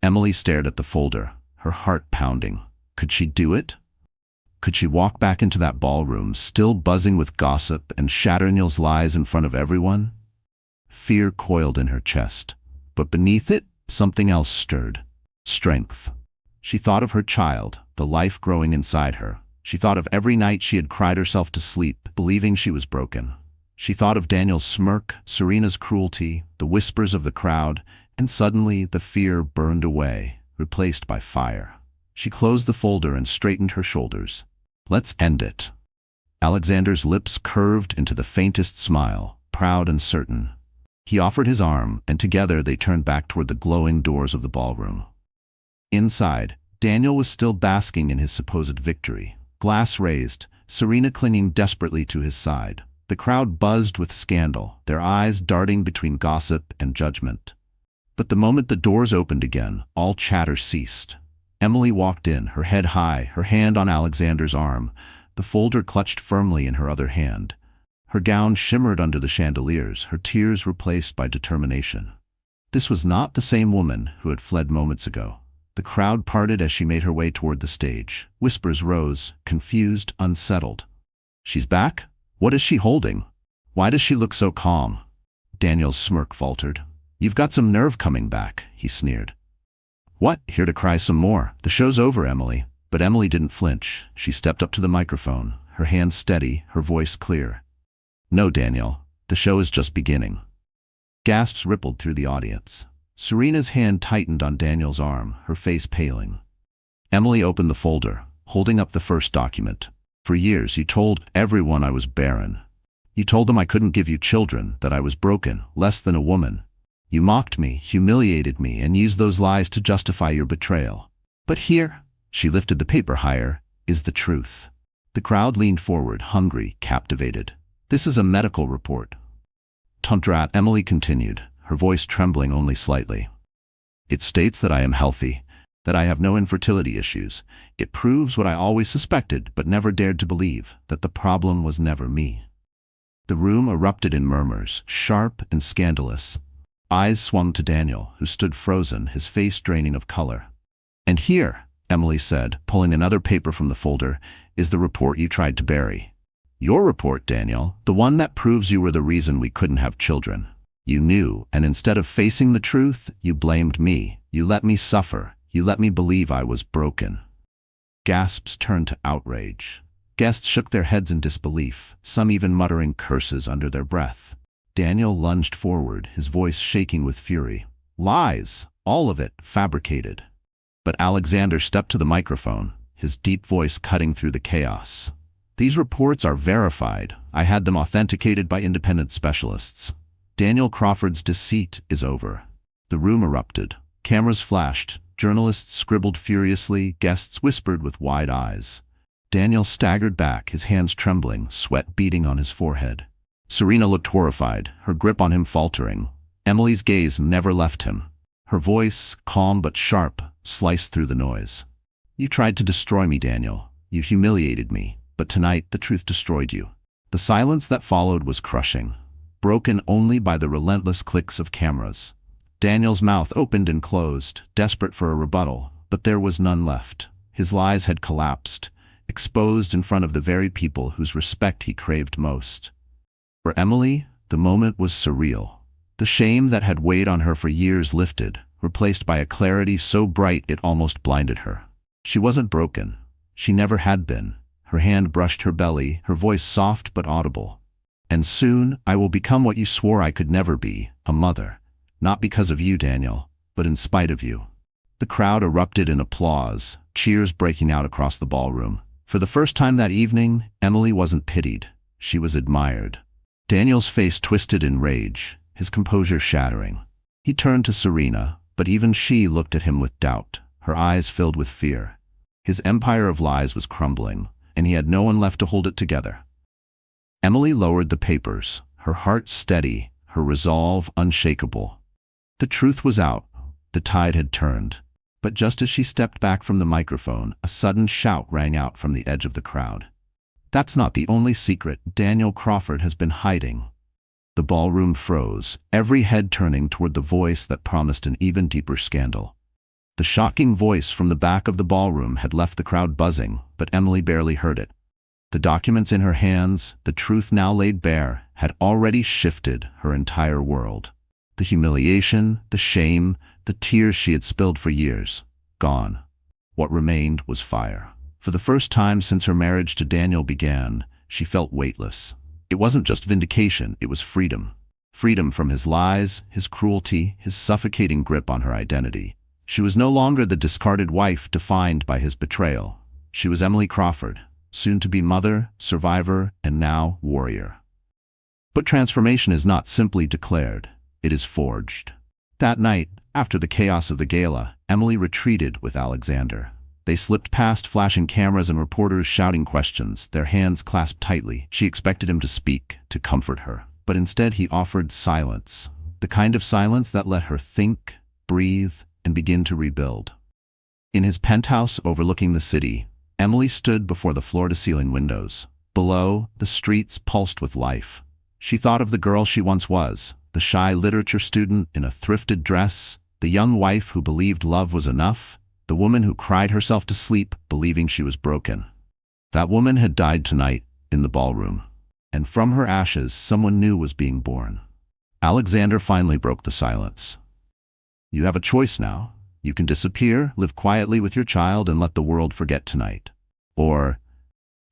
Emily stared at the folder, her heart pounding. Could she do it? Could she walk back into that ballroom, still buzzing with gossip and Daniel's lies in front of everyone? Fear coiled in her chest, but beneath it, something else stirred. Strength. She thought of her child, the life growing inside her. She thought of every night she had cried herself to sleep, believing she was broken. She thought of Daniel's smirk, Serena's cruelty, the whispers of the crowd, and suddenly the fear burned away, replaced by fire. She closed the folder and straightened her shoulders. Let's end it. Alexander's lips curved into the faintest smile, proud and certain. He offered his arm, and together they turned back toward the glowing doors of the ballroom. Inside, Daniel was still basking in his supposed victory. Glass raised, Serena clinging desperately to his side. The crowd buzzed with scandal, their eyes darting between gossip and judgment. But the moment the doors opened again, all chatter ceased. Emily walked in, her head high, her hand on Alexander's arm, the folder clutched firmly in her other hand. Her gown shimmered under the chandeliers, her tears replaced by determination. This was not the same woman who had fled moments ago. The crowd parted as she made her way toward the stage. Whispers rose, confused, unsettled. She's back? What is she holding? Why does she look so calm? Daniel's smirk faltered. You've got some nerve coming back, he sneered. What, here to cry some more? The show's over, Emily. But Emily didn't flinch. She stepped up to the microphone, her hands steady, her voice clear. No, Daniel, the show is just beginning. Gasps rippled through the audience. Serena's hand tightened on Daniel's arm, her face paling. Emily opened the folder, holding up the first document. For years, you told everyone I was barren. You told them I couldn't give you children, that I was broken, less than a woman. You mocked me, humiliated me, and used those lies to justify your betrayal. But here, she lifted the paper higher, is the truth. The crowd leaned forward, hungry, captivated. This is a medical report. Tantrat, Emily continued, her voice trembling only slightly. It states that I am healthy, that I have no infertility issues. It proves what I always suspected but never dared to believe, that the problem was never me. The room erupted in murmurs, sharp and scandalous. Eyes swung to Daniel, who stood frozen, his face draining of color. And here, Emily said, pulling another paper from the folder, is the report you tried to bury. Your report, Daniel, the one that proves you were the reason we couldn't have children. You knew, and instead of facing the truth, you blamed me. You let me suffer. You let me believe I was broken. Gasps turned to outrage. Guests shook their heads in disbelief, some even muttering curses under their breath. Daniel lunged forward, his voice shaking with fury. Lies! All of it fabricated. But Alexander stepped to the microphone, his deep voice cutting through the chaos. These reports are verified. I had them authenticated by independent specialists. Daniel Crawford's deceit is over. The room erupted. Cameras flashed. Journalists scribbled furiously. Guests whispered with wide eyes. Daniel staggered back, his hands trembling, sweat beading on his forehead. Serena looked horrified, her grip on him faltering. Emily's gaze never left him. Her voice, calm but sharp, sliced through the noise. You tried to destroy me, Daniel. You humiliated me. But tonight, the truth destroyed you. The silence that followed was crushing, broken only by the relentless clicks of cameras. Daniel's mouth opened and closed, desperate for a rebuttal, but there was none left. His lies had collapsed, exposed in front of the very people whose respect he craved most. For Emily, The moment was surreal. The shame that had weighed on her for years lifted, replaced by a clarity so bright it almost blinded her. She wasn't broken. She never had been. Her hand brushed her belly, her voice soft but audible. "And soon, I will become what you swore I could never be, a mother. Not because of you, Daniel, but in spite of you." The crowd erupted in applause, cheers breaking out across the ballroom. For the first time that evening, Emily wasn't pitied. She was admired. Daniel's face twisted in rage, his composure shattering. He turned to Serena, but even she looked at him with doubt, her eyes filled with fear. His empire of lies was crumbling, and he had no one left to hold it together. Emily lowered the papers, her heart steady, her resolve unshakable. The truth was out. The tide had turned. But just as she stepped back from the microphone, a sudden shout rang out from the edge of the crowd. "That's not the only secret Daniel Crawford has been hiding." The ballroom froze, every head turning toward the voice that promised an even deeper scandal. The shocking voice from the back of the ballroom had left the crowd buzzing, but Emily barely heard it. The documents in her hands, the truth now laid bare, had already shifted her entire world. The humiliation, the shame, the tears she had spilled for years, gone. What remained was fire. For the first time since her marriage to Daniel began, she felt weightless. It wasn't just vindication, it was freedom. Freedom from his lies, his cruelty, his suffocating grip on her identity. She was no longer the discarded wife defined by his betrayal. She was Emily Crawford, soon to be mother, survivor, and now warrior. But transformation is not simply declared, it is forged. That night, after the chaos of the gala, Emily retreated with Alexander. They slipped past flashing cameras and reporters shouting questions, their hands clasped tightly. She expected him to speak, to comfort her. But instead he offered silence, the kind of silence that let her think, breathe, and begin to rebuild. In his penthouse overlooking the city, Emily stood before the floor-to-ceiling windows. Below, the streets pulsed with life. She thought of the girl she once was, the shy literature student in a thrifted dress, the young wife who believed love was enough, the woman who cried herself to sleep believing she was broken. That woman had died tonight in the ballroom, and from her ashes someone new was being born. Alexander finally broke the silence. "You have a choice now. You can disappear, live quietly with your child, and let the world forget tonight. Or,"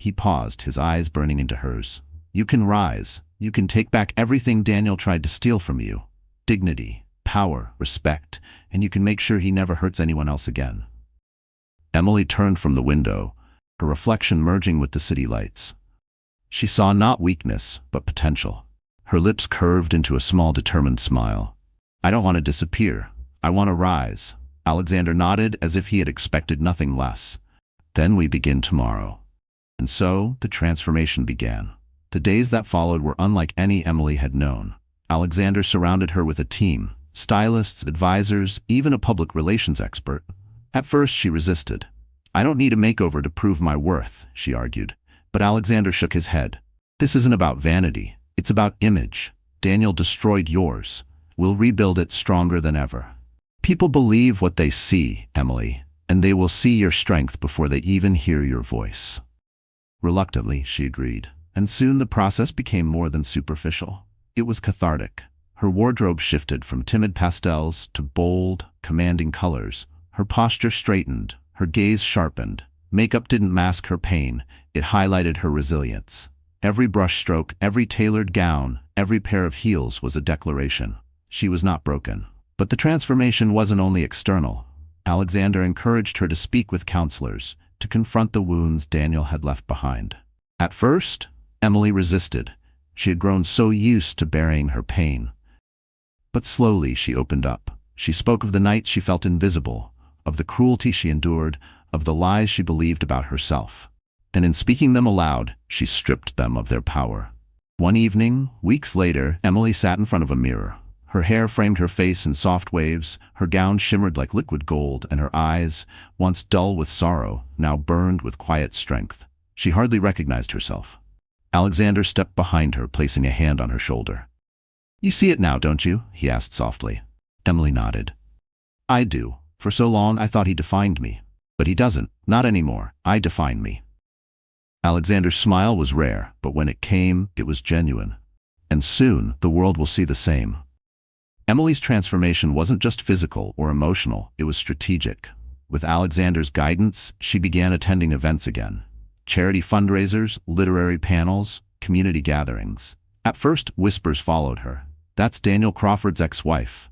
he paused, his eyes burning into hers, "you can rise. You can take back everything Daniel tried to steal from you. Dignity, power, respect, and you can make sure he never hurts anyone else again." Emily turned from the window, her reflection merging with the city lights. She saw not weakness, but potential. Her lips curved into a small, determined smile. "I don't want to disappear. I want to rise." Alexander nodded as if he had expected nothing less. "Then we begin tomorrow." And so the transformation began. The days that followed were unlike any Emily had known. Alexander surrounded her with a team, stylists, advisors, even a public relations expert. At first she resisted. "I don't need a makeover to prove my worth," she argued. But Alexander shook his head. "This isn't about vanity. It's about image. Daniel destroyed yours. We'll rebuild it stronger than ever. People believe what they see, Emily, and they will see your strength before they even hear your voice." Reluctantly, she agreed. And soon the process became more than superficial. It was cathartic. Her wardrobe shifted from timid pastels to bold, commanding colors. Her posture straightened, her gaze sharpened. Makeup didn't mask her pain, it highlighted her resilience. Every brushstroke, every tailored gown, every pair of heels was a declaration. She was not broken. But the transformation wasn't only external. Alexander encouraged her to speak with counselors, to confront the wounds Daniel had left behind. At first, Emily resisted. She had grown so used to burying her pain. But slowly she opened up. She spoke of the nights she felt invisible, of the cruelty she endured, of the lies she believed about herself. And in speaking them aloud, she stripped them of their power. One evening, weeks later, Emily sat in front of a mirror. Her hair framed her face in soft waves, her gown shimmered like liquid gold, and her eyes, once dull with sorrow, now burned with quiet strength. She hardly recognized herself. Alexander stepped behind her, placing a hand on her shoulder. "You see it now, don't you?" he asked softly. Emily nodded. "I do. For so long I thought he defined me. But he doesn't. Not anymore. I define me." Alexander's smile was rare, but when it came, it was genuine. And soon, the world will see the same. Emily's transformation wasn't just physical or emotional, it was strategic. With Alexander's guidance, she began attending events again. Charity fundraisers, literary panels, community gatherings. At first, whispers followed her. That's Daniel Crawford's ex-wife.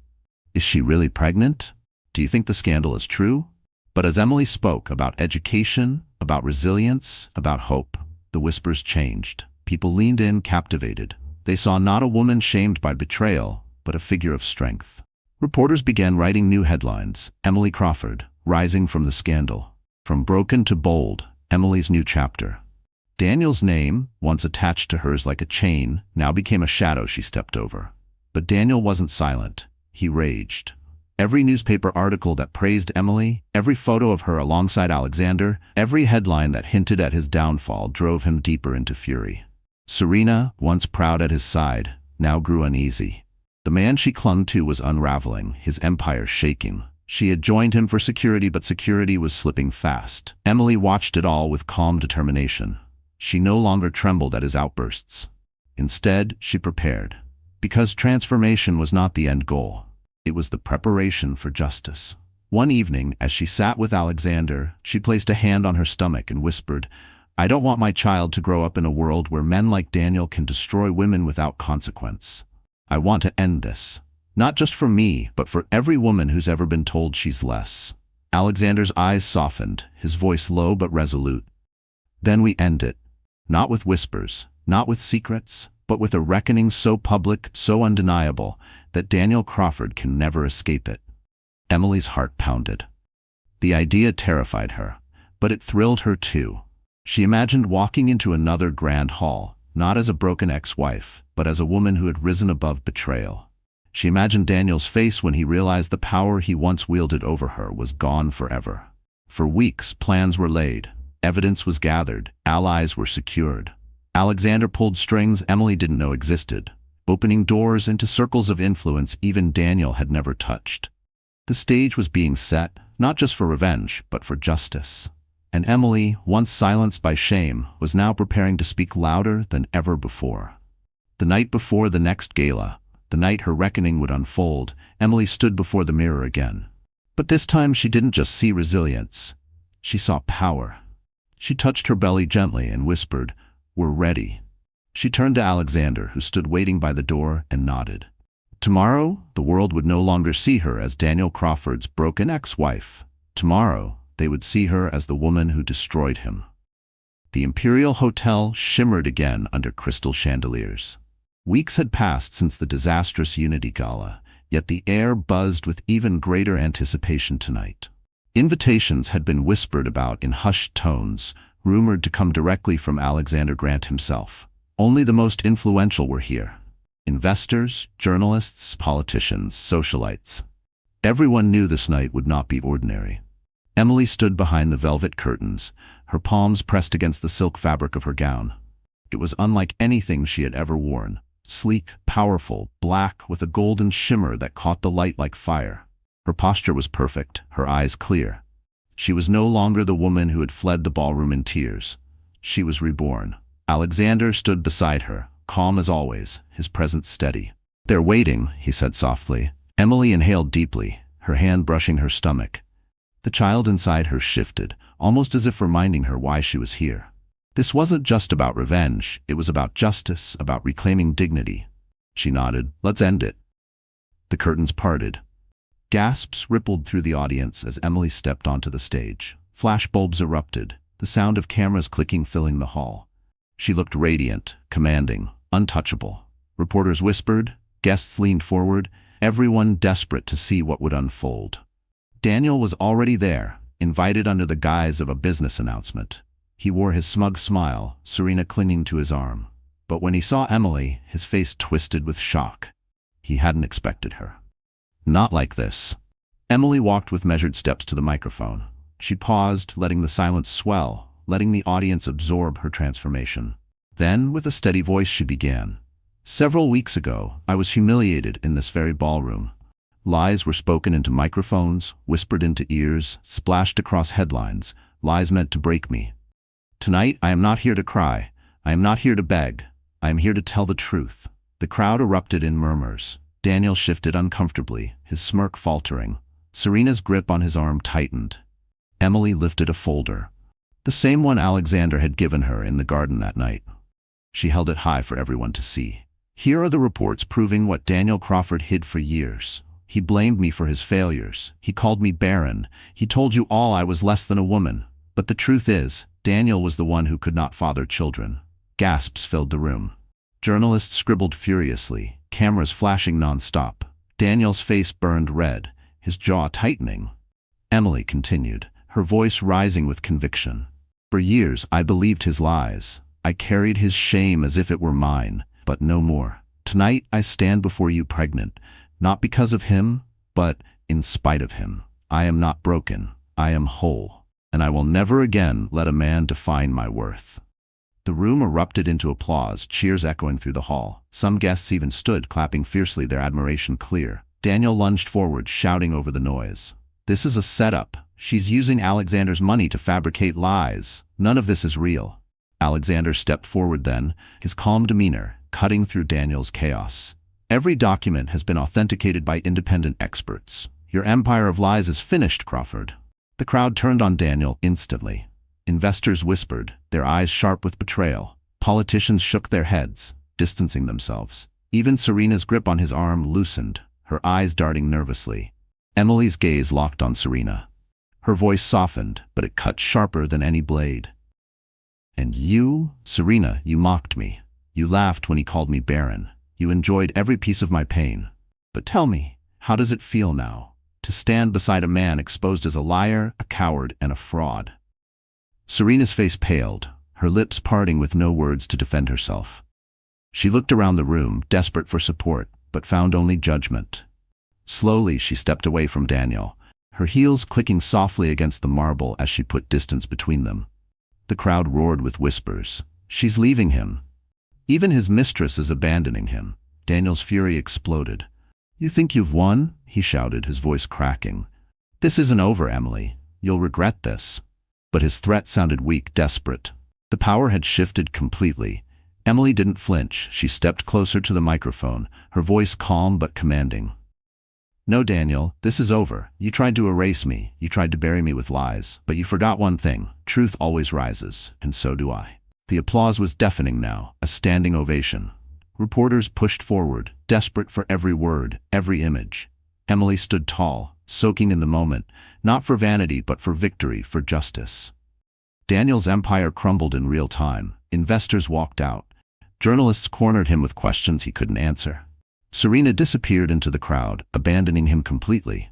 Is she really pregnant? Do you think the scandal is true? But as Emily spoke about education, about resilience, about hope, the whispers changed. People leaned in, captivated. They saw not a woman shamed by betrayal, but a figure of strength. Reporters began writing new headlines. Emily Crawford, rising from the scandal. From broken to bold, Emily's new chapter. Daniel's name, once attached to hers like a chain, now became a shadow she stepped over. But Daniel wasn't silent. He raged. Every newspaper article that praised Emily, every photo of her alongside Alexander, every headline that hinted at his downfall drove him deeper into fury. Serena, once proud at his side, now grew uneasy. The man she clung to was unraveling, his empire shaking. She had joined him for security, but security was slipping fast. Emily watched it all with calm determination. She no longer trembled at his outbursts. Instead, she prepared. Because transformation was not the end goal. It was the preparation for justice. One evening, as she sat with Alexander, she placed a hand on her stomach and whispered, "I don't want my child to grow up in a world where men like Daniel can destroy women without consequence. I want to end this. Not just for me, but for every woman who's ever been told she's less." Alexander's eyes softened, his voice low but resolute. "Then we end it. Not with whispers, not with secrets, but with a reckoning so public, so undeniable, that Daniel Crawford can never escape it." Emily's heart pounded. The idea terrified her, but it thrilled her too. She imagined walking into another grand hall, not as a broken ex-wife, but as a woman who had risen above betrayal. She imagined Daniel's face when he realized the power he once wielded over her was gone forever. For weeks, plans were laid, evidence was gathered, allies were secured. Alexander pulled strings Emily didn't know existed, opening doors into circles of influence even Daniel had never touched. The stage was being set, not just for revenge, but for justice. And Emily, once silenced by shame, was now preparing to speak louder than ever before. The night before the next gala, the night her reckoning would unfold, Emily stood before the mirror again. But this time she didn't just see resilience. She saw power. She touched her belly gently and whispered, "We're ready." She turned to Alexander, who stood waiting by the door, and nodded. Tomorrow, the world would no longer see her as Daniel Crawford's broken ex-wife. Tomorrow, they would see her as the woman who destroyed him. The Imperial Hotel shimmered again under crystal chandeliers. Weeks had passed since the disastrous Unity Gala, yet the air buzzed with even greater anticipation tonight. Invitations had been whispered about in hushed tones, rumored to come directly from Alexander Grant himself. Only the most influential were here. Investors, journalists, politicians, socialites. Everyone knew this night would not be ordinary. Emily stood behind the velvet curtains, her palms pressed against the silk fabric of her gown. It was unlike anything she had ever worn. Sleek, powerful, black, with a golden shimmer that caught the light like fire. Her posture was perfect, her eyes clear. She was no longer the woman who had fled the ballroom in tears. She was reborn. Alexander stood beside her, calm as always, his presence steady. "They're waiting," he said softly. Emily inhaled deeply, her hand brushing her stomach. The child inside her shifted, almost as if reminding her why she was here. This wasn't just about revenge, it was about justice, about reclaiming dignity. She nodded. "Let's end it." The curtains parted. Gasps rippled through the audience as Emily stepped onto the stage. Flashbulbs erupted, the sound of cameras clicking filling the hall. She looked radiant, commanding, untouchable. Reporters whispered, guests leaned forward, everyone desperate to see what would unfold. Daniel was already there, invited under the guise of a business announcement. He wore his smug smile, Serena clinging to his arm. But when he saw Emily, his face twisted with shock. He hadn't expected her. Not like this. Emily walked with measured steps to the microphone. She paused, letting the silence swell, letting the audience absorb her transformation. Then, with a steady voice, she began. "Several weeks ago, I was humiliated in this very ballroom. Lies were spoken into microphones, whispered into ears, splashed across headlines, lies meant to break me. Tonight, I am not here to cry. I am not here to beg. I am here to tell the truth. The crowd erupted in murmurs. Daniel shifted uncomfortably, his smirk faltering. Serena's grip on his arm tightened. Emily lifted a folder. The same one Alexander had given her in the garden that night. She held it high for everyone to see. Here are the reports proving what Daniel Crawford hid for years. He blamed me for his failures. He called me barren. He told you all I was less than a woman. But the truth is, Daniel was the one who could not father children. Gasps filled the room. Journalists scribbled furiously, cameras flashing non-stop. Daniel's face burned red, his jaw tightening. Emily continued, her voice rising with conviction. For years I believed his lies. I carried his shame as if it were mine, but no more. Tonight I stand before you pregnant, not because of him, but in spite of him. I am not broken. I am whole. And I will never again let a man define my worth. The room erupted into applause, cheers echoing through the hall. Some guests even stood, clapping fiercely, their admiration clear. Daniel lunged forward, shouting over the noise. This is a setup. She's using Alexander's money to fabricate lies. None of this is real. Alexander stepped forward then, his calm demeanor cutting through Daniel's chaos. Every document has been authenticated by independent experts. Your empire of lies is finished, Crawford. The crowd turned on Daniel instantly. Investors whispered, their eyes sharp with betrayal. Politicians shook their heads, distancing themselves. Even Serena's grip on his arm loosened, her eyes darting nervously. Emily's gaze locked on Serena. Her voice softened, but it cut sharper than any blade. And you, Serena, you mocked me. You laughed when he called me barren. You enjoyed every piece of my pain. But tell me, how does it feel now, to stand beside a man exposed as a liar, a coward, and a fraud? Serena's face paled, her lips parting with no words to defend herself. She looked around the room, desperate for support, but found only judgment. Slowly she stepped away from Daniel, her heels clicking softly against the marble as she put distance between them. The crowd roared with whispers. She's leaving him. Even his mistress is abandoning him. Daniel's fury exploded. You think you've won? He shouted, his voice cracking. This isn't over, Emily. You'll regret this. But his threat sounded weak, desperate. The power had shifted completely. Emily didn't flinch. She stepped closer to the microphone, her voice calm but commanding. No, Daniel, this is over. You tried to erase me. You tried to bury me with lies. But you forgot one thing. Truth always rises, and so do I. The applause was deafening now, a standing ovation. Reporters pushed forward, desperate for every word, every image. Emily stood tall, soaking in the moment, not for vanity but for victory, for justice. Daniel's empire crumbled in real time. Investors walked out. Journalists cornered him with questions he couldn't answer. Serena disappeared into the crowd, abandoning him completely.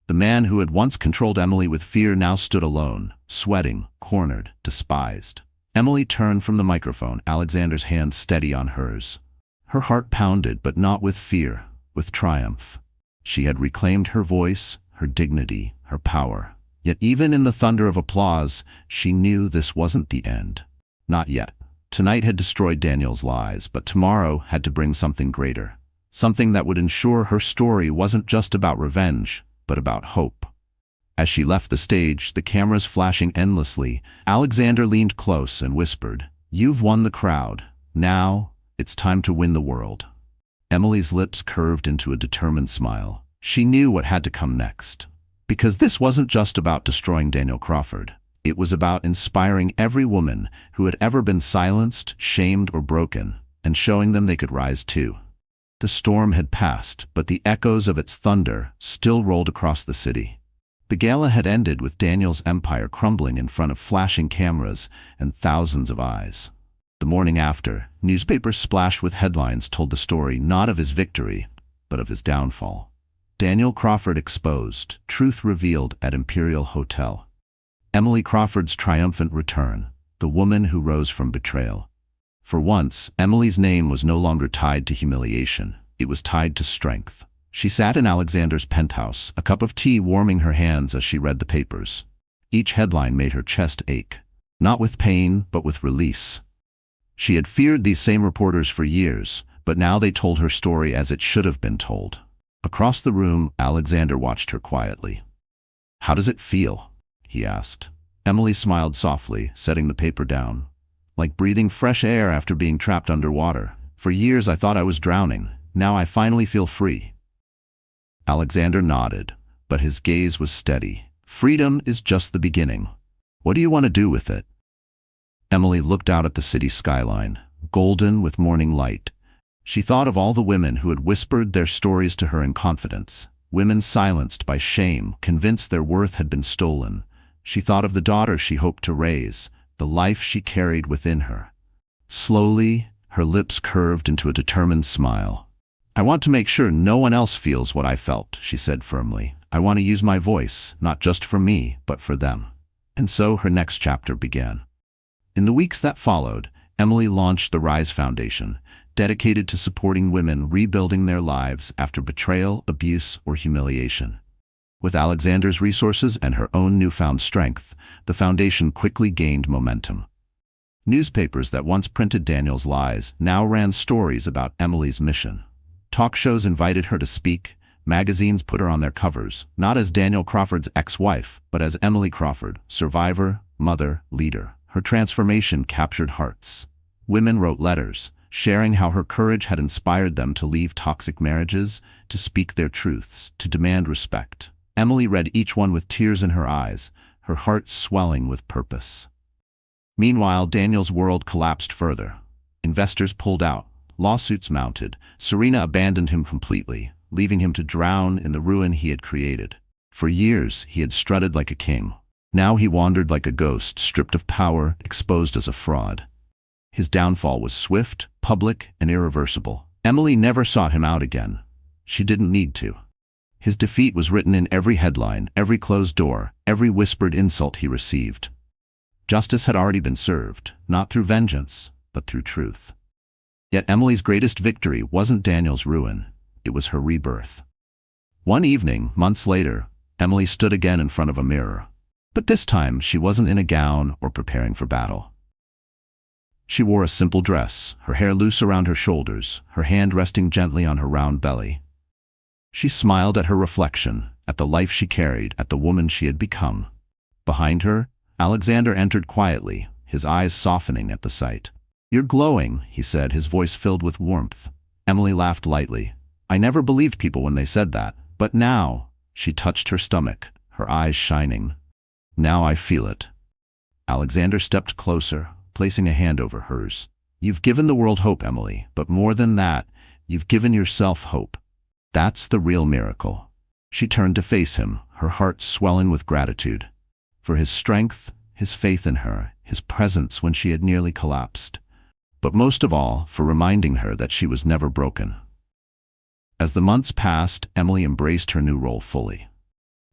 The man who had once controlled Emily with fear now stood alone, sweating, cornered, despised. Emily turned from the microphone, Alexander's hand steady on hers. Her heart pounded, but not with fear, with triumph. She had reclaimed her voice, her dignity, her power. Yet even in the thunder of applause, she knew this wasn't the end. Not yet. Tonight had destroyed Daniel's lies, but tomorrow had to bring something greater. Something that would ensure her story wasn't just about revenge, but about hope. As she left the stage, the cameras flashing endlessly, Alexander leaned close and whispered, "You've won the crowd. Now, it's time to win the world." Emily's lips curved into a determined smile. She knew what had to come next. Because this wasn't just about destroying Daniel Crawford. It was about inspiring every woman who had ever been silenced, shamed, or broken, and showing them they could rise too. The storm had passed, but the echoes of its thunder still rolled across the city. The gala had ended with Daniel's empire crumbling in front of flashing cameras and thousands of eyes. The morning after, newspapers splashed with headlines told the story not of his victory, but of his downfall. Daniel Crawford exposed, truth revealed at Imperial Hotel. Emily Crawford's triumphant return, the woman who rose from betrayal. For once, Emily's name was no longer tied to humiliation. It was tied to strength. She sat in Alexander's penthouse, a cup of tea warming her hands as she read the papers. Each headline made her chest ache, not with pain, but with release. She had feared these same reporters for years, but now they told her story as it should have been told. Across the room, Alexander watched her quietly. "How does it feel?" he asked. Emily smiled softly, setting the paper down. "Like breathing fresh air after being trapped underwater. For years I thought I was drowning. Now I finally feel free." Alexander nodded, but his gaze was steady. "Freedom is just the beginning. What do you want to do with it?" Emily looked out at the city skyline, golden with morning light. She thought of all the women who had whispered their stories to her in confidence, women silenced by shame, convinced their worth had been stolen. She thought of the daughter she hoped to raise, the life she carried within her. Slowly, her lips curved into a determined smile. "I want to make sure no one else feels what I felt," she said firmly. "I want to use my voice, not just for me, but for them." And so her next chapter began. In the weeks that followed, Emily launched the Rise Foundation, dedicated to supporting women rebuilding their lives after betrayal, abuse, or humiliation. With Alexander's resources and her own newfound strength, the foundation quickly gained momentum. Newspapers that once printed Daniel's lies now ran stories about Emily's mission. Talk shows invited her to speak, magazines put her on their covers, not as Daniel Crawford's ex-wife, but as Emily Crawford, survivor, mother, leader. Her transformation captured hearts. Women wrote letters, sharing how her courage had inspired them to leave toxic marriages, to speak their truths, to demand respect. Emily read each one with tears in her eyes, her heart swelling with purpose. Meanwhile, Daniel's world collapsed further. Investors pulled out, lawsuits mounted. Serena abandoned him completely, leaving him to drown in the ruin he had created. For years, he had strutted like a king. Now he wandered like a ghost, stripped of power, exposed as a fraud. His downfall was swift, public, and irreversible. Emily never sought him out again. She didn't need to. His defeat was written in every headline, every closed door, every whispered insult he received. Justice had already been served, not through vengeance, but through truth. Yet Emily's greatest victory wasn't Daniel's ruin, it was her rebirth. One evening, months later, Emily stood again in front of a mirror. But this time, she wasn't in a gown or preparing for battle. She wore a simple dress, her hair loose around her shoulders, her hand resting gently on her round belly. She smiled at her reflection, at the life she carried, at the woman she had become. Behind her, Alexander entered quietly, his eyes softening at the sight. "You're glowing," he said, his voice filled with warmth. Emily laughed lightly. "I never believed people when they said that, but now," she touched her stomach, her eyes shining. "Now I feel it." Alexander stepped closer, placing a hand over hers. "You've given the world hope, Emily, but more than that, you've given yourself hope. That's the real miracle." She turned to face him, her heart swelling with gratitude. For his strength, his faith in her, his presence when she had nearly collapsed. But most of all, for reminding her that she was never broken. As the months passed, Emily embraced her new role fully.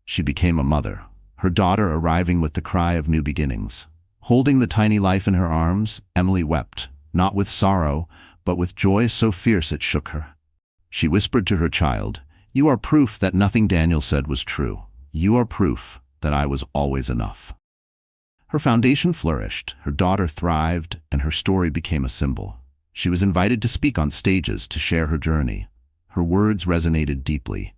She became a mother, her daughter arriving with the cry of new beginnings. Holding the tiny life in her arms, Emily wept, not with sorrow, but with joy so fierce it shook her. She whispered to her child, "You are proof that nothing Daniel said was true. You are proof that I was always enough." Her foundation flourished, her daughter thrived, and her story became a symbol. She was invited to speak on stages to share her journey. Her words resonated deeply.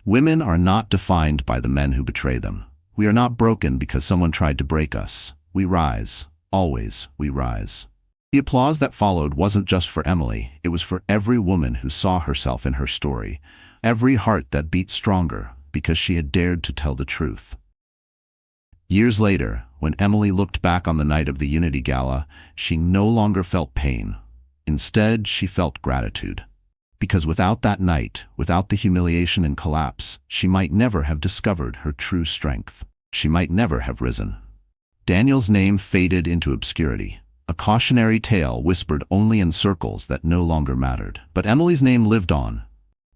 Women are not defined by the men who betray them. We are not broken because someone tried to break us. We rise. Always we rise. The applause that followed wasn't just for Emily, it was for every woman who saw herself in her story, every heart that beat stronger because she had dared to tell the truth. Years later, when Emily looked back on the night of the Unity Gala, she no longer felt pain. Instead, she felt gratitude. Because without that night, without the humiliation and collapse, she might never have discovered her true strength. She might never have risen. Daniel's name faded into obscurity, a cautionary tale whispered only in circles that no longer mattered. But Emily's name lived on,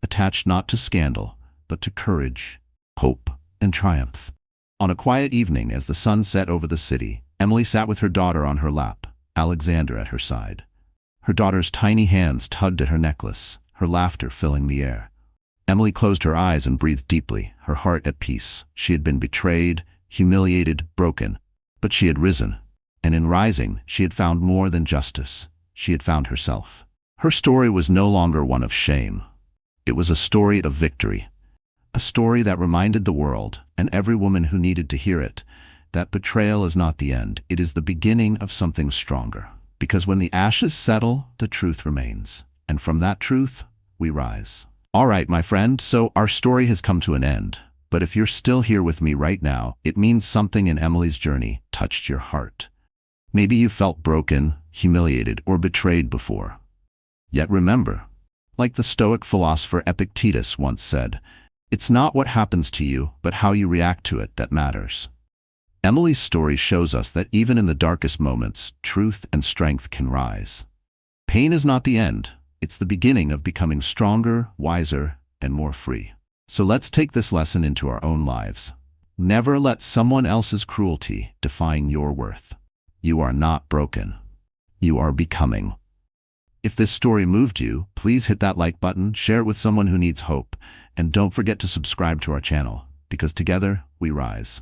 attached not to scandal, but to courage, hope, and triumph. On a quiet evening as the sun set over the city, Emily sat with her daughter on her lap, Alexander at her side. Her daughter's tiny hands tugged at her necklace, her laughter filling the air. Emily closed her eyes and breathed deeply, her heart at peace. She had been betrayed, humiliated, broken, but she had risen. And in rising, she had found more than justice. She had found herself. Her story was no longer one of shame. It was a story of victory. A story that reminded the world, and every woman who needed to hear it, that betrayal is not the end, it is the beginning of something stronger. Because when the ashes settle, the truth remains. and from that truth, we rise. All right, my friend, so our story has come to an end. But if you're still here with me right now, it means something in Emily's journey touched your heart. Maybe you felt broken, humiliated, or betrayed before. Yet remember, like the Stoic philosopher Epictetus once said, it's not what happens to you, but how you react to it that matters. Emily's story shows us that even in the darkest moments, truth and strength can rise. Pain is not the end, it's the beginning of becoming stronger, wiser, and more free. So let's take this lesson into our own lives. Never let someone else's cruelty define your worth. You are not broken. You are becoming. If this story moved you, please hit that like button, share it with someone who needs hope, and don't forget to subscribe to our channel, because together we rise.